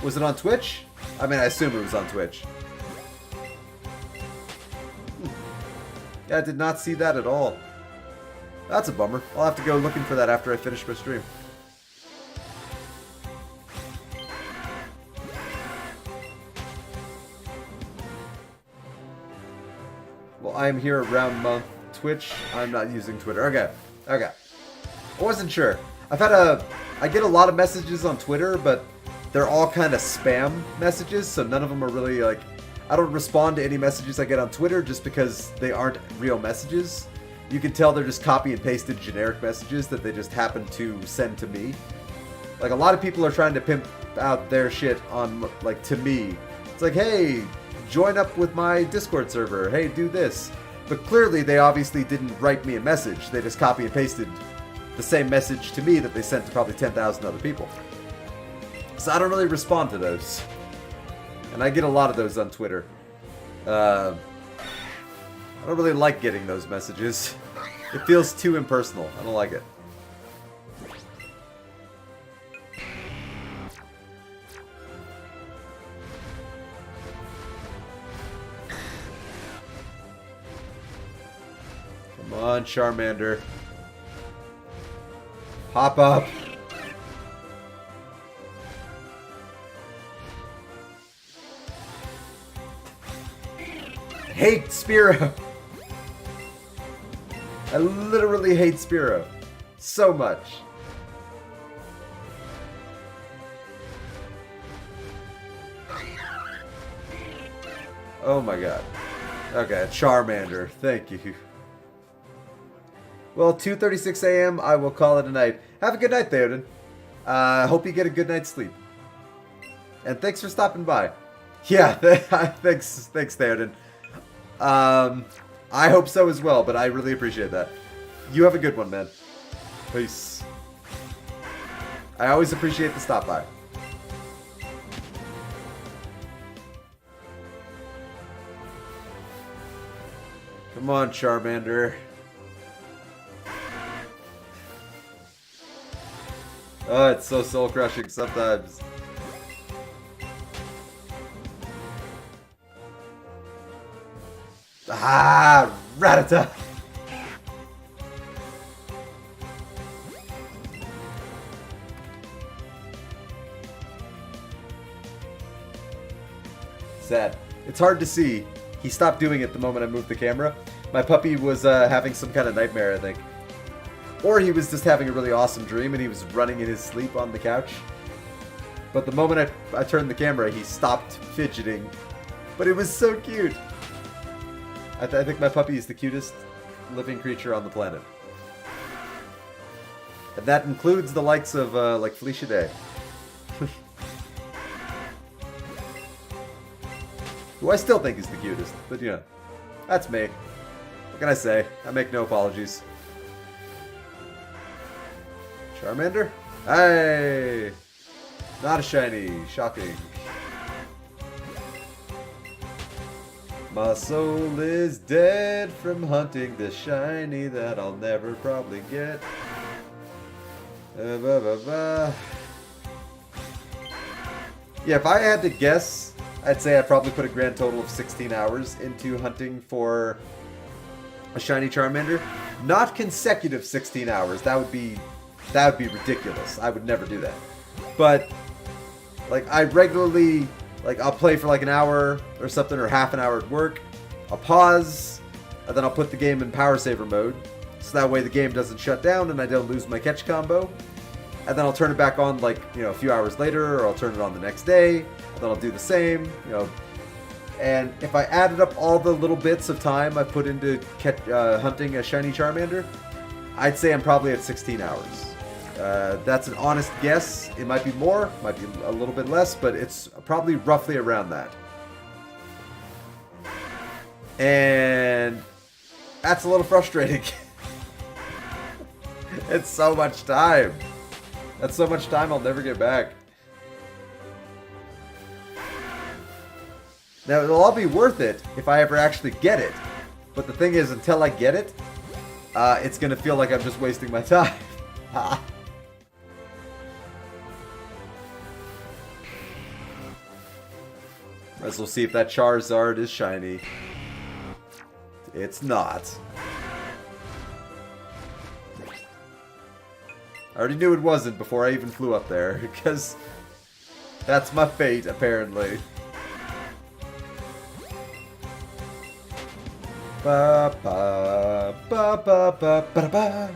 Was it on Twitch? I mean, I assume it was on Twitch. Yeah, I did not see that at all. That's a bummer. I'll have to go looking for that after I finish my stream. Well, I'm here around month. Twitch, I'm not using Twitter. Okay. I wasn't sure. I get a lot of messages on Twitter, but they're all kind of spam messages, so none of them are really like, I don't respond to any messages I get on Twitter just because they aren't real messages. You can tell they're just copy and pasted generic messages that they just happen to send to me. Like, a lot of people are trying to pimp out their shit on, like, to me. It's like, hey, join up with my Discord server. Hey, do this. But clearly, they obviously didn't write me a message. They just copy and pasted the same message to me that they sent to probably 10,000 other people. So I don't really respond to those. And I get a lot of those on Twitter. I don't really like getting those messages. It feels too impersonal. I don't like it. Come on, Charmander. Hop up. I hate Spearow. I literally hate Spearow so much. Oh my god. Okay, Charmander. Thank you. Well, 2:36 a.m. I will call it a night. Have a good night, Theoden. Hope you get a good night's sleep. And thanks for stopping by. Yeah, thanks, Theoden. I hope so as well, but I really appreciate that. You have a good one, man. Peace. I always appreciate the stop by. Come on, Charmander. Oh, it's so soul-crushing sometimes. Ah, Rattata! Sad. It's hard to see. He stopped doing it the moment I moved the camera. My puppy was having some kind of nightmare, I think. Or he was just having a really awesome dream and he was running in his sleep on the couch. But the moment I turned the camera, he stopped fidgeting. But it was so cute. I think my puppy is the cutest living creature on the planet. And that includes the likes of, like, Felicia Day. Who I still think is the cutest. But, you know, that's me. What can I say? I make no apologies. Charmander? Hey! Not a shiny. Shocking. My soul is dead from hunting the shiny that I'll never probably get. Yeah, if I had to guess, I'd say I probably put a grand total of 16 hours into hunting for a shiny Charmander. Not consecutive 16 hours. That would be ridiculous. I would never do that. But like I regularly, like I'll play for like an hour or something, or half an hour at work. I'll pause, and then I'll put the game in power saver mode, so that way the game doesn't shut down and I don't lose my catch combo. And then I'll turn it back on like, you know, a few hours later, or I'll turn it on the next day, and then I'll do the same, you know. And if I added up all the little bits of time I put into hunting a shiny Charmander, I'd say I'm probably at 16 hours. That's an honest guess. It might be more, might be a little bit less, but it's probably roughly around that. And that's a little frustrating. It's so much time. That's so much time I'll never get back. Now, it'll all be worth it if I ever actually get it. But the thing is, until I get it, it's going to feel like I'm just wasting my time. As we'll see if that Charizard is shiny. It's not. I already knew it wasn't before I even flew up there, because that's my fate, apparently. Ba ba ba ba ba ba ba.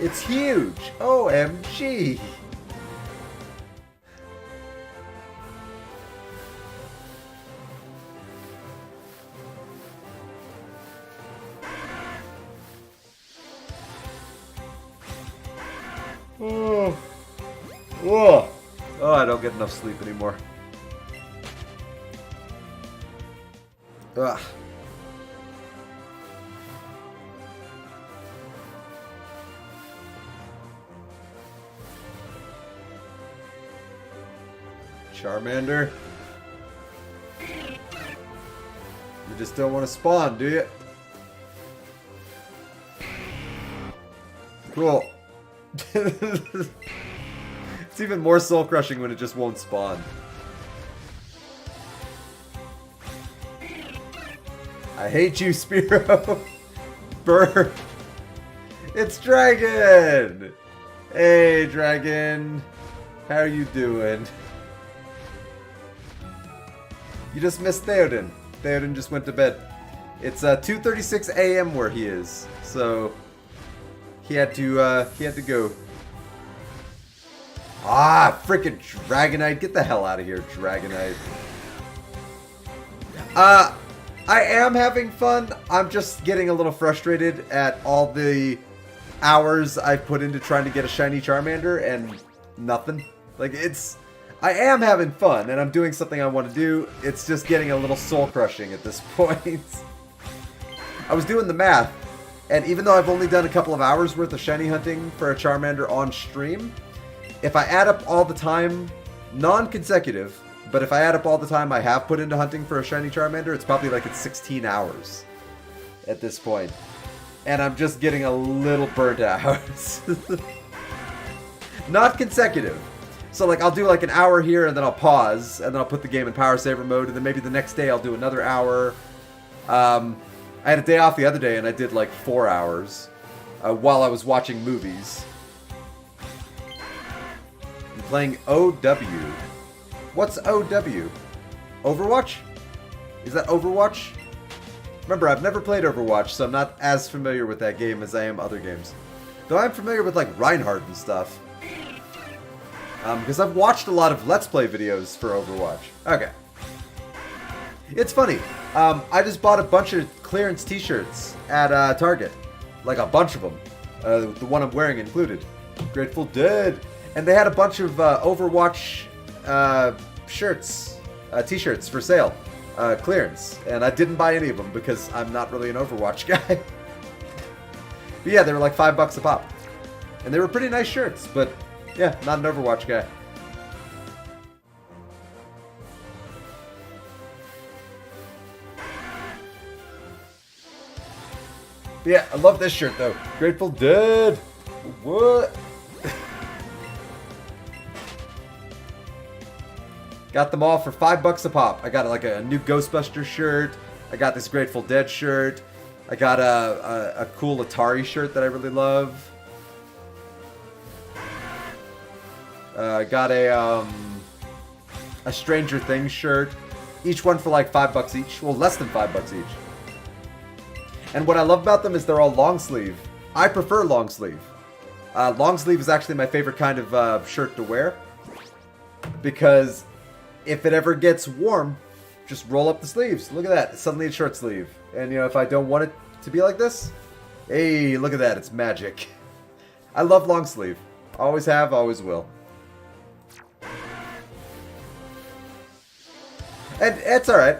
It's huge! OMG! Oh. Whoa. Oh, I don't get enough sleep anymore. Ugh. Charmander. You just don't want to spawn, do you? Cool. It's even more soul-crushing when it just won't spawn. I hate you, Spearow. Burn. It's Dragon! Hey, Dragon. How are you doing? You just missed Theoden. Theoden just went to bed. It's 2:36 a.m. where he is, so he had to go. Ah, freaking Dragonite. Get the hell out of here, Dragonite. I am having fun. I'm just getting a little frustrated at all the hours I've put into trying to get a shiny Charmander and nothing. Like, I am having fun and I'm doing something I want to do. It's just getting a little soul crushing at this point. I was doing the math, and even though I've only done a couple of hours worth of shiny hunting for a Charmander on stream, if I add up all the time, non-consecutive, but if I add up all the time I have put into hunting for a shiny Charmander, it's probably like 16 hours at this point. And I'm just getting a little burnt out. Not consecutive. So like I'll do like an hour here and then I'll pause and then I'll put the game in power saver mode and then maybe the next day I'll do another hour. I had a day off the other day and I did like 4 hours while I was watching movies. I'm playing OW. What's OW? Overwatch? Is that Overwatch? Remember, I've never played Overwatch, so I'm not as familiar with that game as I am other games. Though I'm familiar with, like, Reinhardt and stuff. Because I've watched a lot of Let's Play videos for Overwatch. Okay. It's funny. I just bought a bunch of clearance t-shirts at Target. Like, a bunch of them. The one I'm wearing included. Grateful Dead. And they had a bunch of Overwatch shirts, t-shirts for sale, clearance, and I didn't buy any of them because I'm not really an Overwatch guy. But yeah, they were like $5 a pop, and they were pretty nice shirts, but yeah, not an Overwatch guy. But yeah, I love this shirt though. Grateful Dead. What? Got them all for $5 a pop. I got like a new Ghostbuster shirt. I got this Grateful Dead shirt. I got a cool Atari shirt that I really love. I got a Stranger Things shirt. Each one for like $5 each. Well, less than $5 each. And what I love about them is they're all long sleeve. I prefer long sleeve. Long sleeve is actually my favorite kind of shirt to wear. Because if it ever gets warm, just roll up the sleeves. Look at that. Suddenly it's short sleeve. And, you know, if I don't want it to be like this, hey, look at that. It's magic. I love long sleeve. Always have, always will. And it's alright.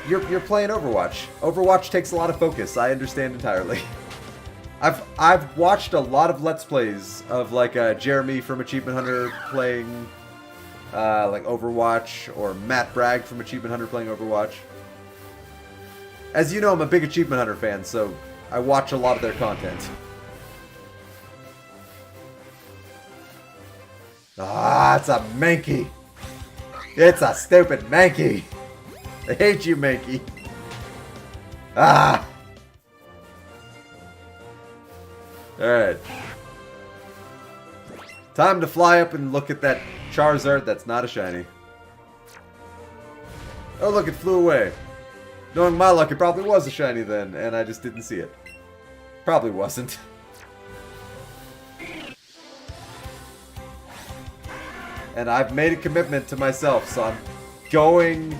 You're playing Overwatch. Overwatch takes a lot of focus. I understand entirely. I've watched a lot of Let's Plays of, like, Jeremy from Achievement Hunter playing like Overwatch, or Matt Bragg from Achievement Hunter playing Overwatch. As you know, I'm a big Achievement Hunter fan, so I watch a lot of their content. Ah, it's a Mankey. It's a stupid Mankey. I hate you, Mankey. Ah. Alright. Time to fly up and look at that Charizard that's not a shiny. Oh look, it flew away. Knowing my luck, it probably was a shiny then, and I just didn't see it. Probably wasn't. And I've made a commitment to myself, so I'm going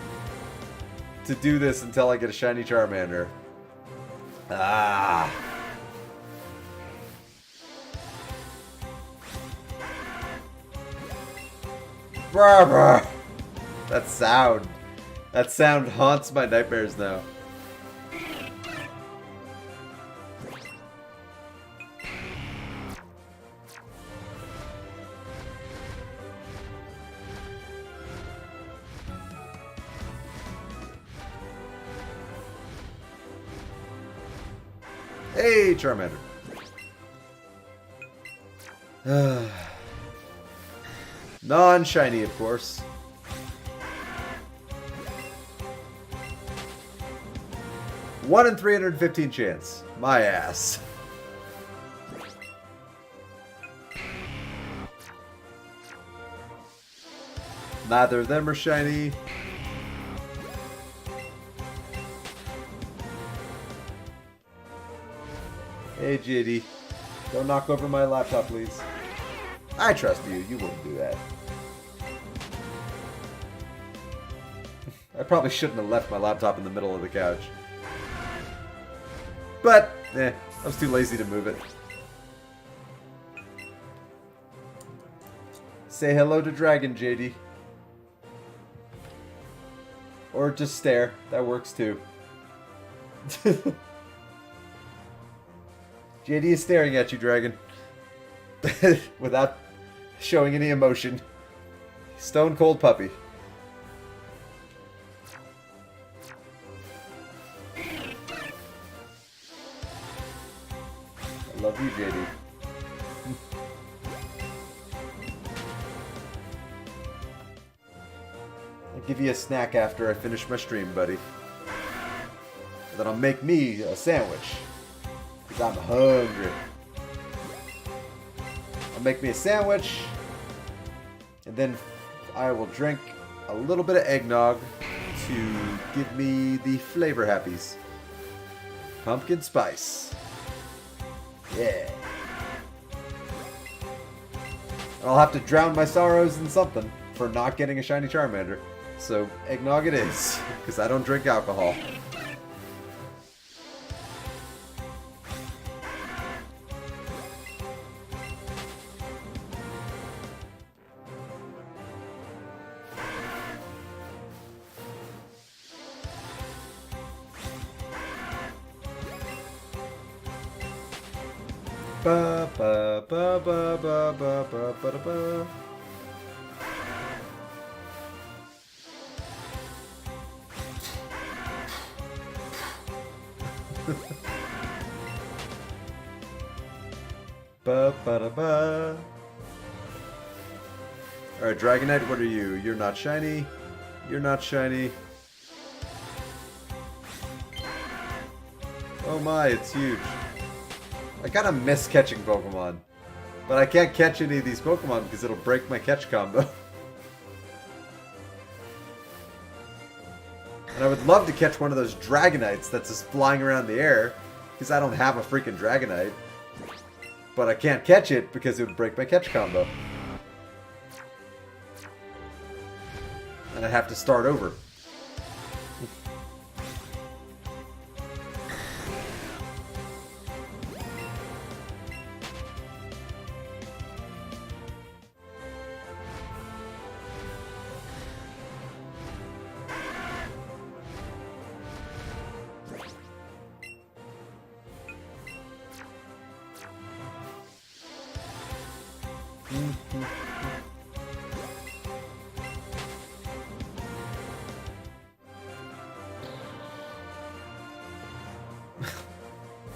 to do this until I get a shiny Charmander. Ah. Brr. That sound haunts my nightmares now. Hey, Charmander. Non-shiny, of course. One in 315 chance. My ass. Neither of them are shiny. Hey, JD. Don't knock over my laptop, please. I trust you. You wouldn't do that. I probably shouldn't have left my laptop in the middle of the couch. But, I was too lazy to move it. Say hello to Dragon, JD. Or just stare. That works too. JD is staring at you, Dragon. Without showing any emotion. Stone cold puppy. I love you, JD. I'll give you a snack after I finish my stream, buddy. And then I'll make me a sandwich. Because I'm hungry. I'll make me a sandwich. And then I will drink a little bit of eggnog to give me the flavor happies. Pumpkin spice. Yeah. I'll have to drown my sorrows in something for not getting a shiny Charmander. So, eggnog it is, because I don't drink alcohol. Ba ba ba ba ba ba ba ba ba. Ba ba da ba. Alright, Dragonite, what are you? You're not shiny. You're not shiny. Oh my, it's huge. I kinda miss catching Pokemon. But I can't catch any of these Pokemon because it'll break my catch combo. And I would love to catch one of those Dragonites that's just flying around the air. Because I don't have a freaking Dragonite. But I can't catch it because it would break my catch combo. And I'd have to start over.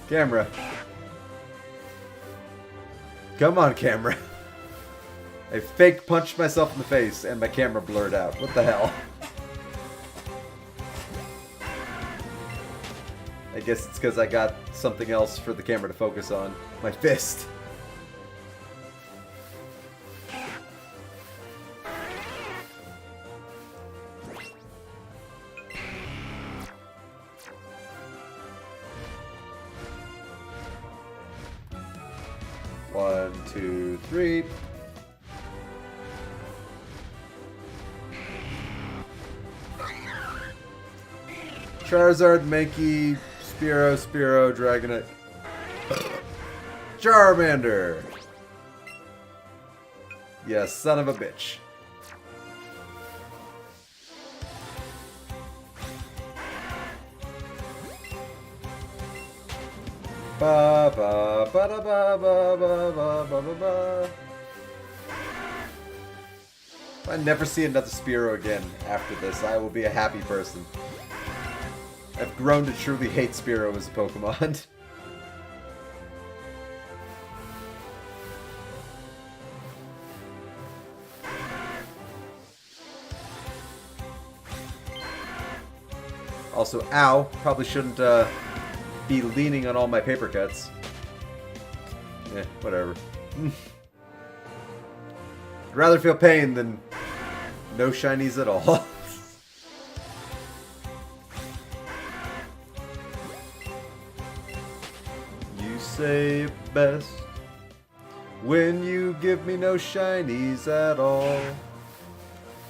Camera. Come on, camera. I fake punched myself in the face and my camera blurred out. What the hell? I guess it's because I got something else for the camera to focus on. My fist. One, two, three. Charizard, Mankey, Spearow, Dragonite. Charmander! Yeah, son of a bitch. Ba ba ba da ba ba ba ba ba ba ba. If I never see another Spearow again after this, I will be a happy person. I've grown to truly hate Spearow as a Pokemon. Also, ow, probably shouldn't be leaning on all my paper cuts. Eh, whatever. I'd rather feel pain than no shinies at all. You say it best when you give me no shinies at all.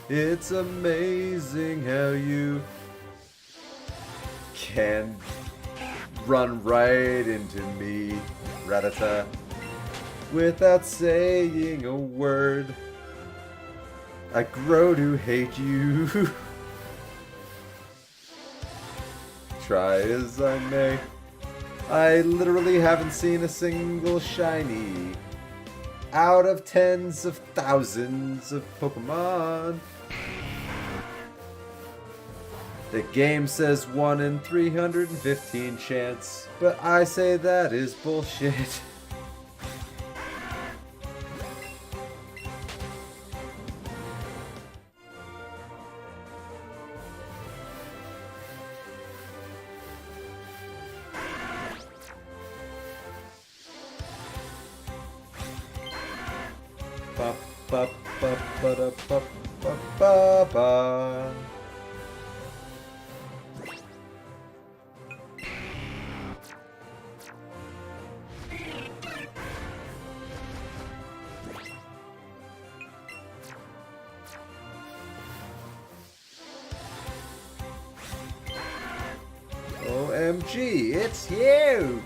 It's amazing how you can run right into me, Rattata, without saying a word. I grow to hate you. Try as I may, I literally haven't seen a single shiny out of tens of thousands of Pokemon. The game says 1 in 315 chance, but I say that is bullshit. Ba ba ba ba da ba ba ba ba. OMG, it's huge!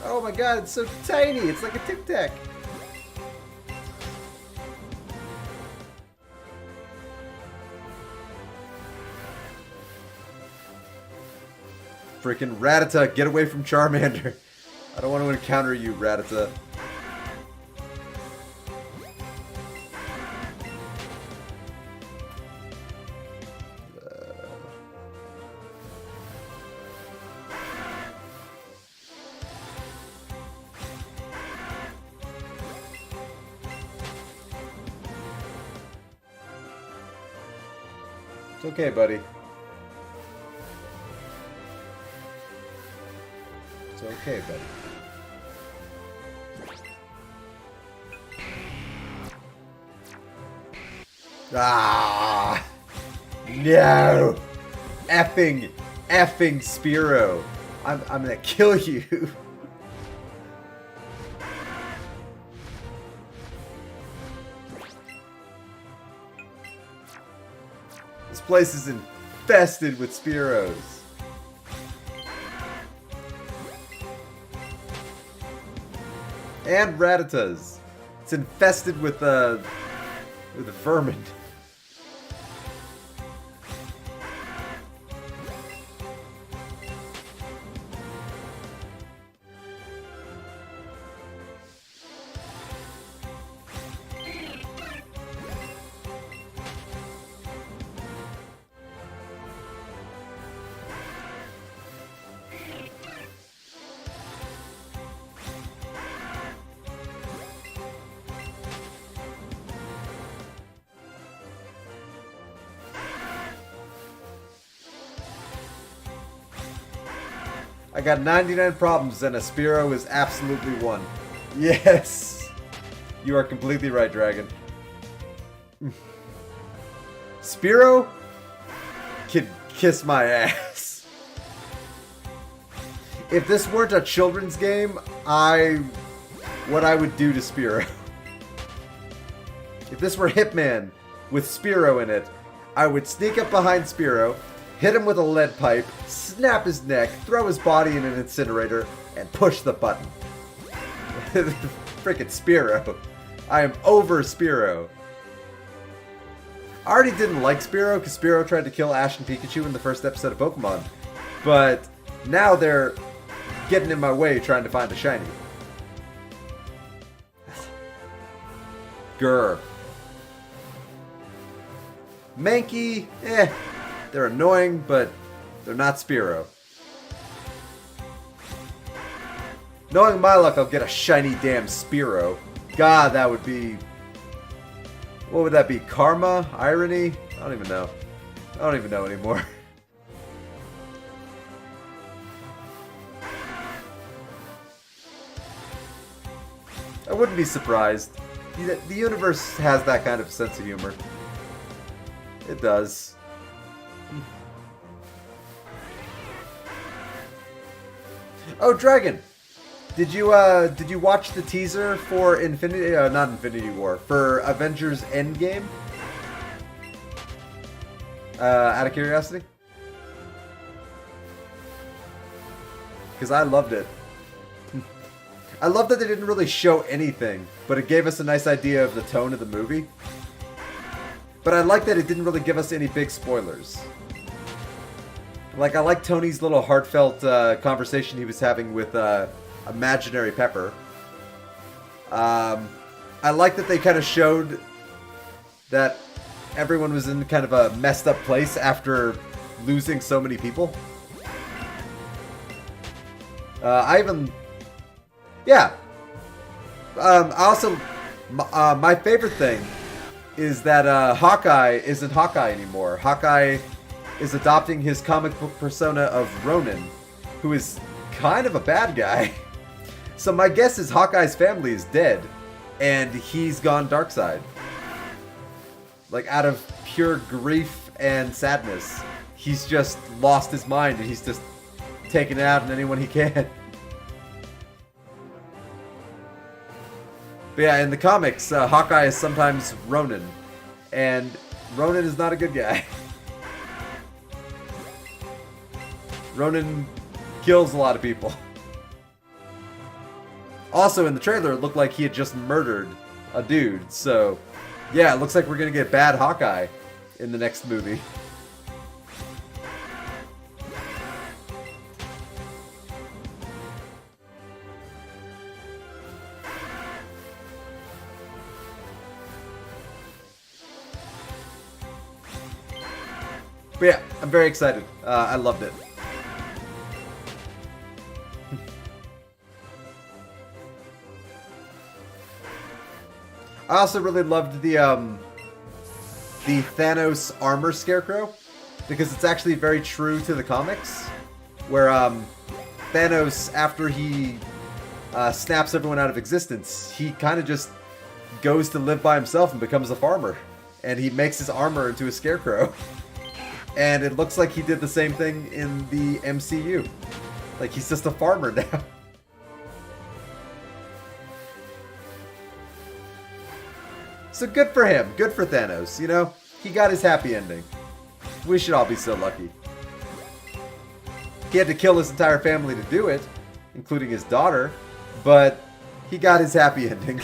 Oh my god, it's so tiny! It's like a Tic Tac! Freaking Rattata, get away from Charmander! I don't want to encounter you, Rattata. It's okay, buddy. It's okay, buddy. Ah! No! Effing Spearow. I'm gonna kill you. This place is infested with Spearows. And Rattatas. It's infested with vermin. I got 99 problems and a Spearow is absolutely one. Yes! You are completely right, Dragon. Spearow can kiss my ass. If this weren't a children's game, what I would do to Spearow. If this were Hitman with Spearow in it, I would sneak up behind Spearow, hit him with a lead pipe, snap his neck, throw his body in an incinerator, and push the button. Frickin' Spearow. I am over Spearow. I already didn't like Spearow because Spearow tried to kill Ash and Pikachu in the first episode of Pokemon. But now they're getting in my way trying to find a shiny. Grr. Mankey, they're annoying, but they're not Spearow. Knowing my luck, I'll get a shiny damn Spearow. God, that would be... What would that be? Karma? Irony? I don't even know. I don't even know anymore. I wouldn't be surprised. The universe has that kind of sense of humor. It does. Oh, Dragon! Did you watch the teaser for not Infinity War, for Avengers Endgame? Out of curiosity? Because I loved it. I love that they didn't really show anything, but it gave us a nice idea of the tone of the movie. But I like that it didn't really give us any big spoilers. Like, I like Tony's little heartfelt conversation he was having with Imaginary Pepper. I like that they kind of showed that everyone was in kind of a messed up place after losing so many people. Yeah. I also, my favorite thing is that Hawkeye isn't Hawkeye anymore. Hawkeye is adopting his comic book persona of Ronin, who is kind of a bad guy. So my guess is Hawkeye's family is dead, and he's gone dark side. Like, out of pure grief and sadness, he's just lost his mind, and he's just taking it out on anyone he can. But yeah, in the comics, Hawkeye is sometimes Ronin, and Ronin is not a good guy. Ronin kills a lot of people. Also, in the trailer, it looked like he had just murdered a dude, so yeah, it looks like we're gonna get bad Hawkeye in the next movie. But yeah, I'm very excited. I loved it. I also really loved the Thanos armor scarecrow, because it's actually very true to the comics, where Thanos, after he snaps everyone out of existence, he kind of just goes to live by himself and becomes a farmer, and he makes his armor into a scarecrow. And it looks like he did the same thing in the MCU. Like, he's just a farmer now. So good for him. Good for Thanos, you know? He got his happy ending. We should all be so lucky. He had to kill his entire family to do it, including his daughter, but he got his happy ending.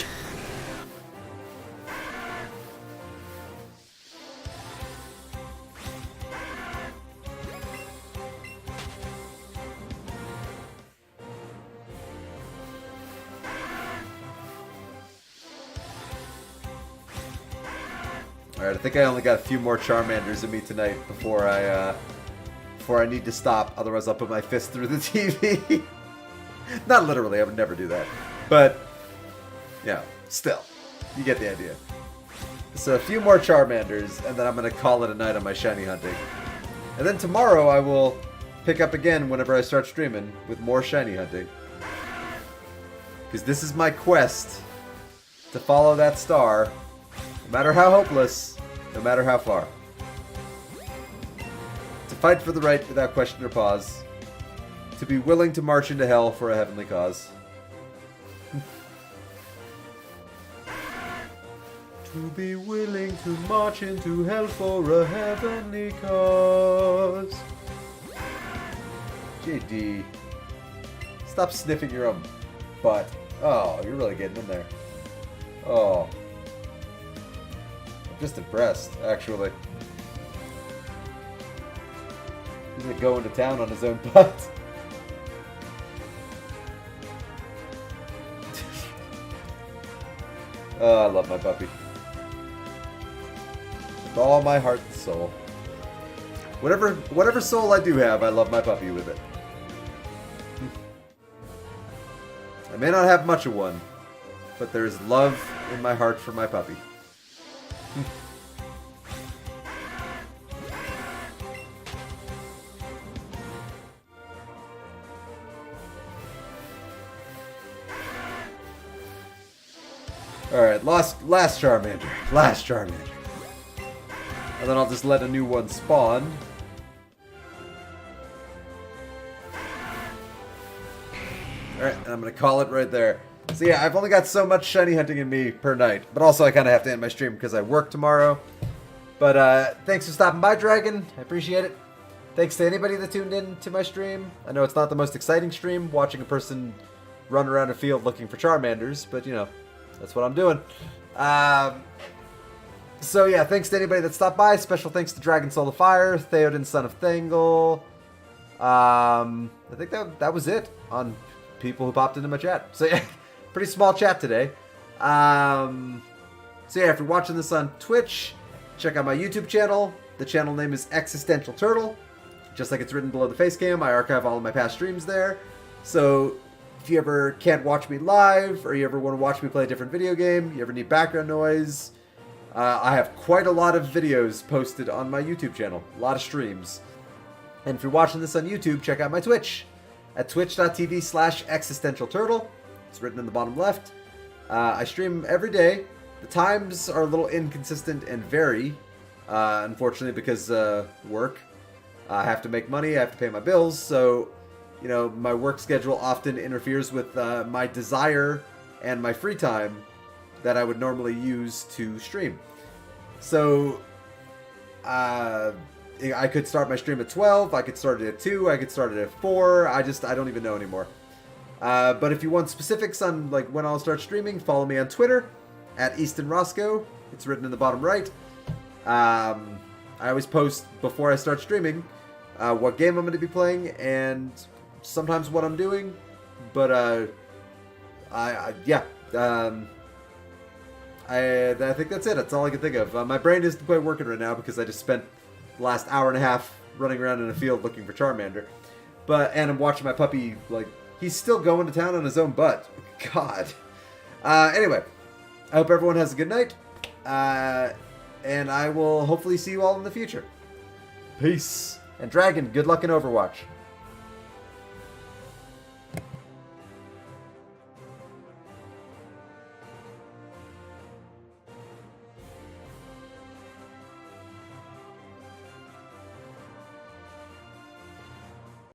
Alright, I think I only got a few more Charmanders in me tonight before I need to stop, otherwise I'll put my fist through the TV. Not literally, I would never do that. But, yeah, still, you get the idea. So a few more Charmanders, and then I'm going to call it a night on my shiny hunting. And then tomorrow I will pick up again whenever I start streaming with more shiny hunting. Because this is my quest to follow that star. No matter how hopeless, no matter how far. To fight for the right without question or pause. To be willing to march into hell for a heavenly cause. To be willing to march into hell for a heavenly cause. JD. Stop sniffing your own butt. Oh, you're really getting in there. Oh. Just impressed, actually. He's gonna go into town on his own butt. Oh, I love my puppy. With all my heart and soul. Whatever soul I do have, I love my puppy with it. I may not have much of one, but there is love in my heart for my puppy. Alright, last Charmander. Last Charmander. And then I'll just let a new one spawn. Alright, and I'm going to call it right there. So yeah, I've only got so much shiny hunting in me per night. But also I kind of have to end my stream because I work tomorrow. But thanks for stopping by, Dragon. I appreciate it. Thanks to anybody that tuned in to my stream. I know it's not the most exciting stream, watching a person run around a field looking for Charmanders. But, you know, that's what I'm doing. So yeah, thanks to anybody that stopped by. Special thanks to Dragon Soul of Fire, Theoden, Son of Thangle. I think that was it on people who popped into my chat. So yeah, pretty small chat today. So yeah, if you're watching this on Twitch, check out my YouTube channel. The channel name is Existential Turtle. Just like it's written below the face cam, I archive all of my past streams there. So if you ever can't watch me live, or you ever want to watch me play a different video game, you ever need background noise, I have quite a lot of videos posted on my YouTube channel. A lot of streams. And if you're watching this on YouTube, check out my Twitch at twitch.tv/existentialturtle. It's written in the bottom left. I stream every day. The times are a little inconsistent and vary, unfortunately, because work. I have to make money, I have to pay my bills, so, you know, my work schedule often interferes with my desire and my free time that I would normally use to stream. So, I could start my stream at 12, I could start it at 2, I could start it at 4, I don't even know anymore. But if you want specifics on like when I'll start streaming, follow me on Twitter, at Easton Roscoe. It's written in the bottom right. I always post before I start streaming what game I'm going to be playing and sometimes what I'm doing. But I think that's it. That's all I can think of. My brain isn't quite working right now because I just spent the last hour and a half running around in a field looking for Charmander. And I'm watching my puppy, like, he's still going to town on his own butt. God. Anyway, I hope everyone has a good night. And I will hopefully see you all in the future. Peace. And Dragon, good luck in Overwatch.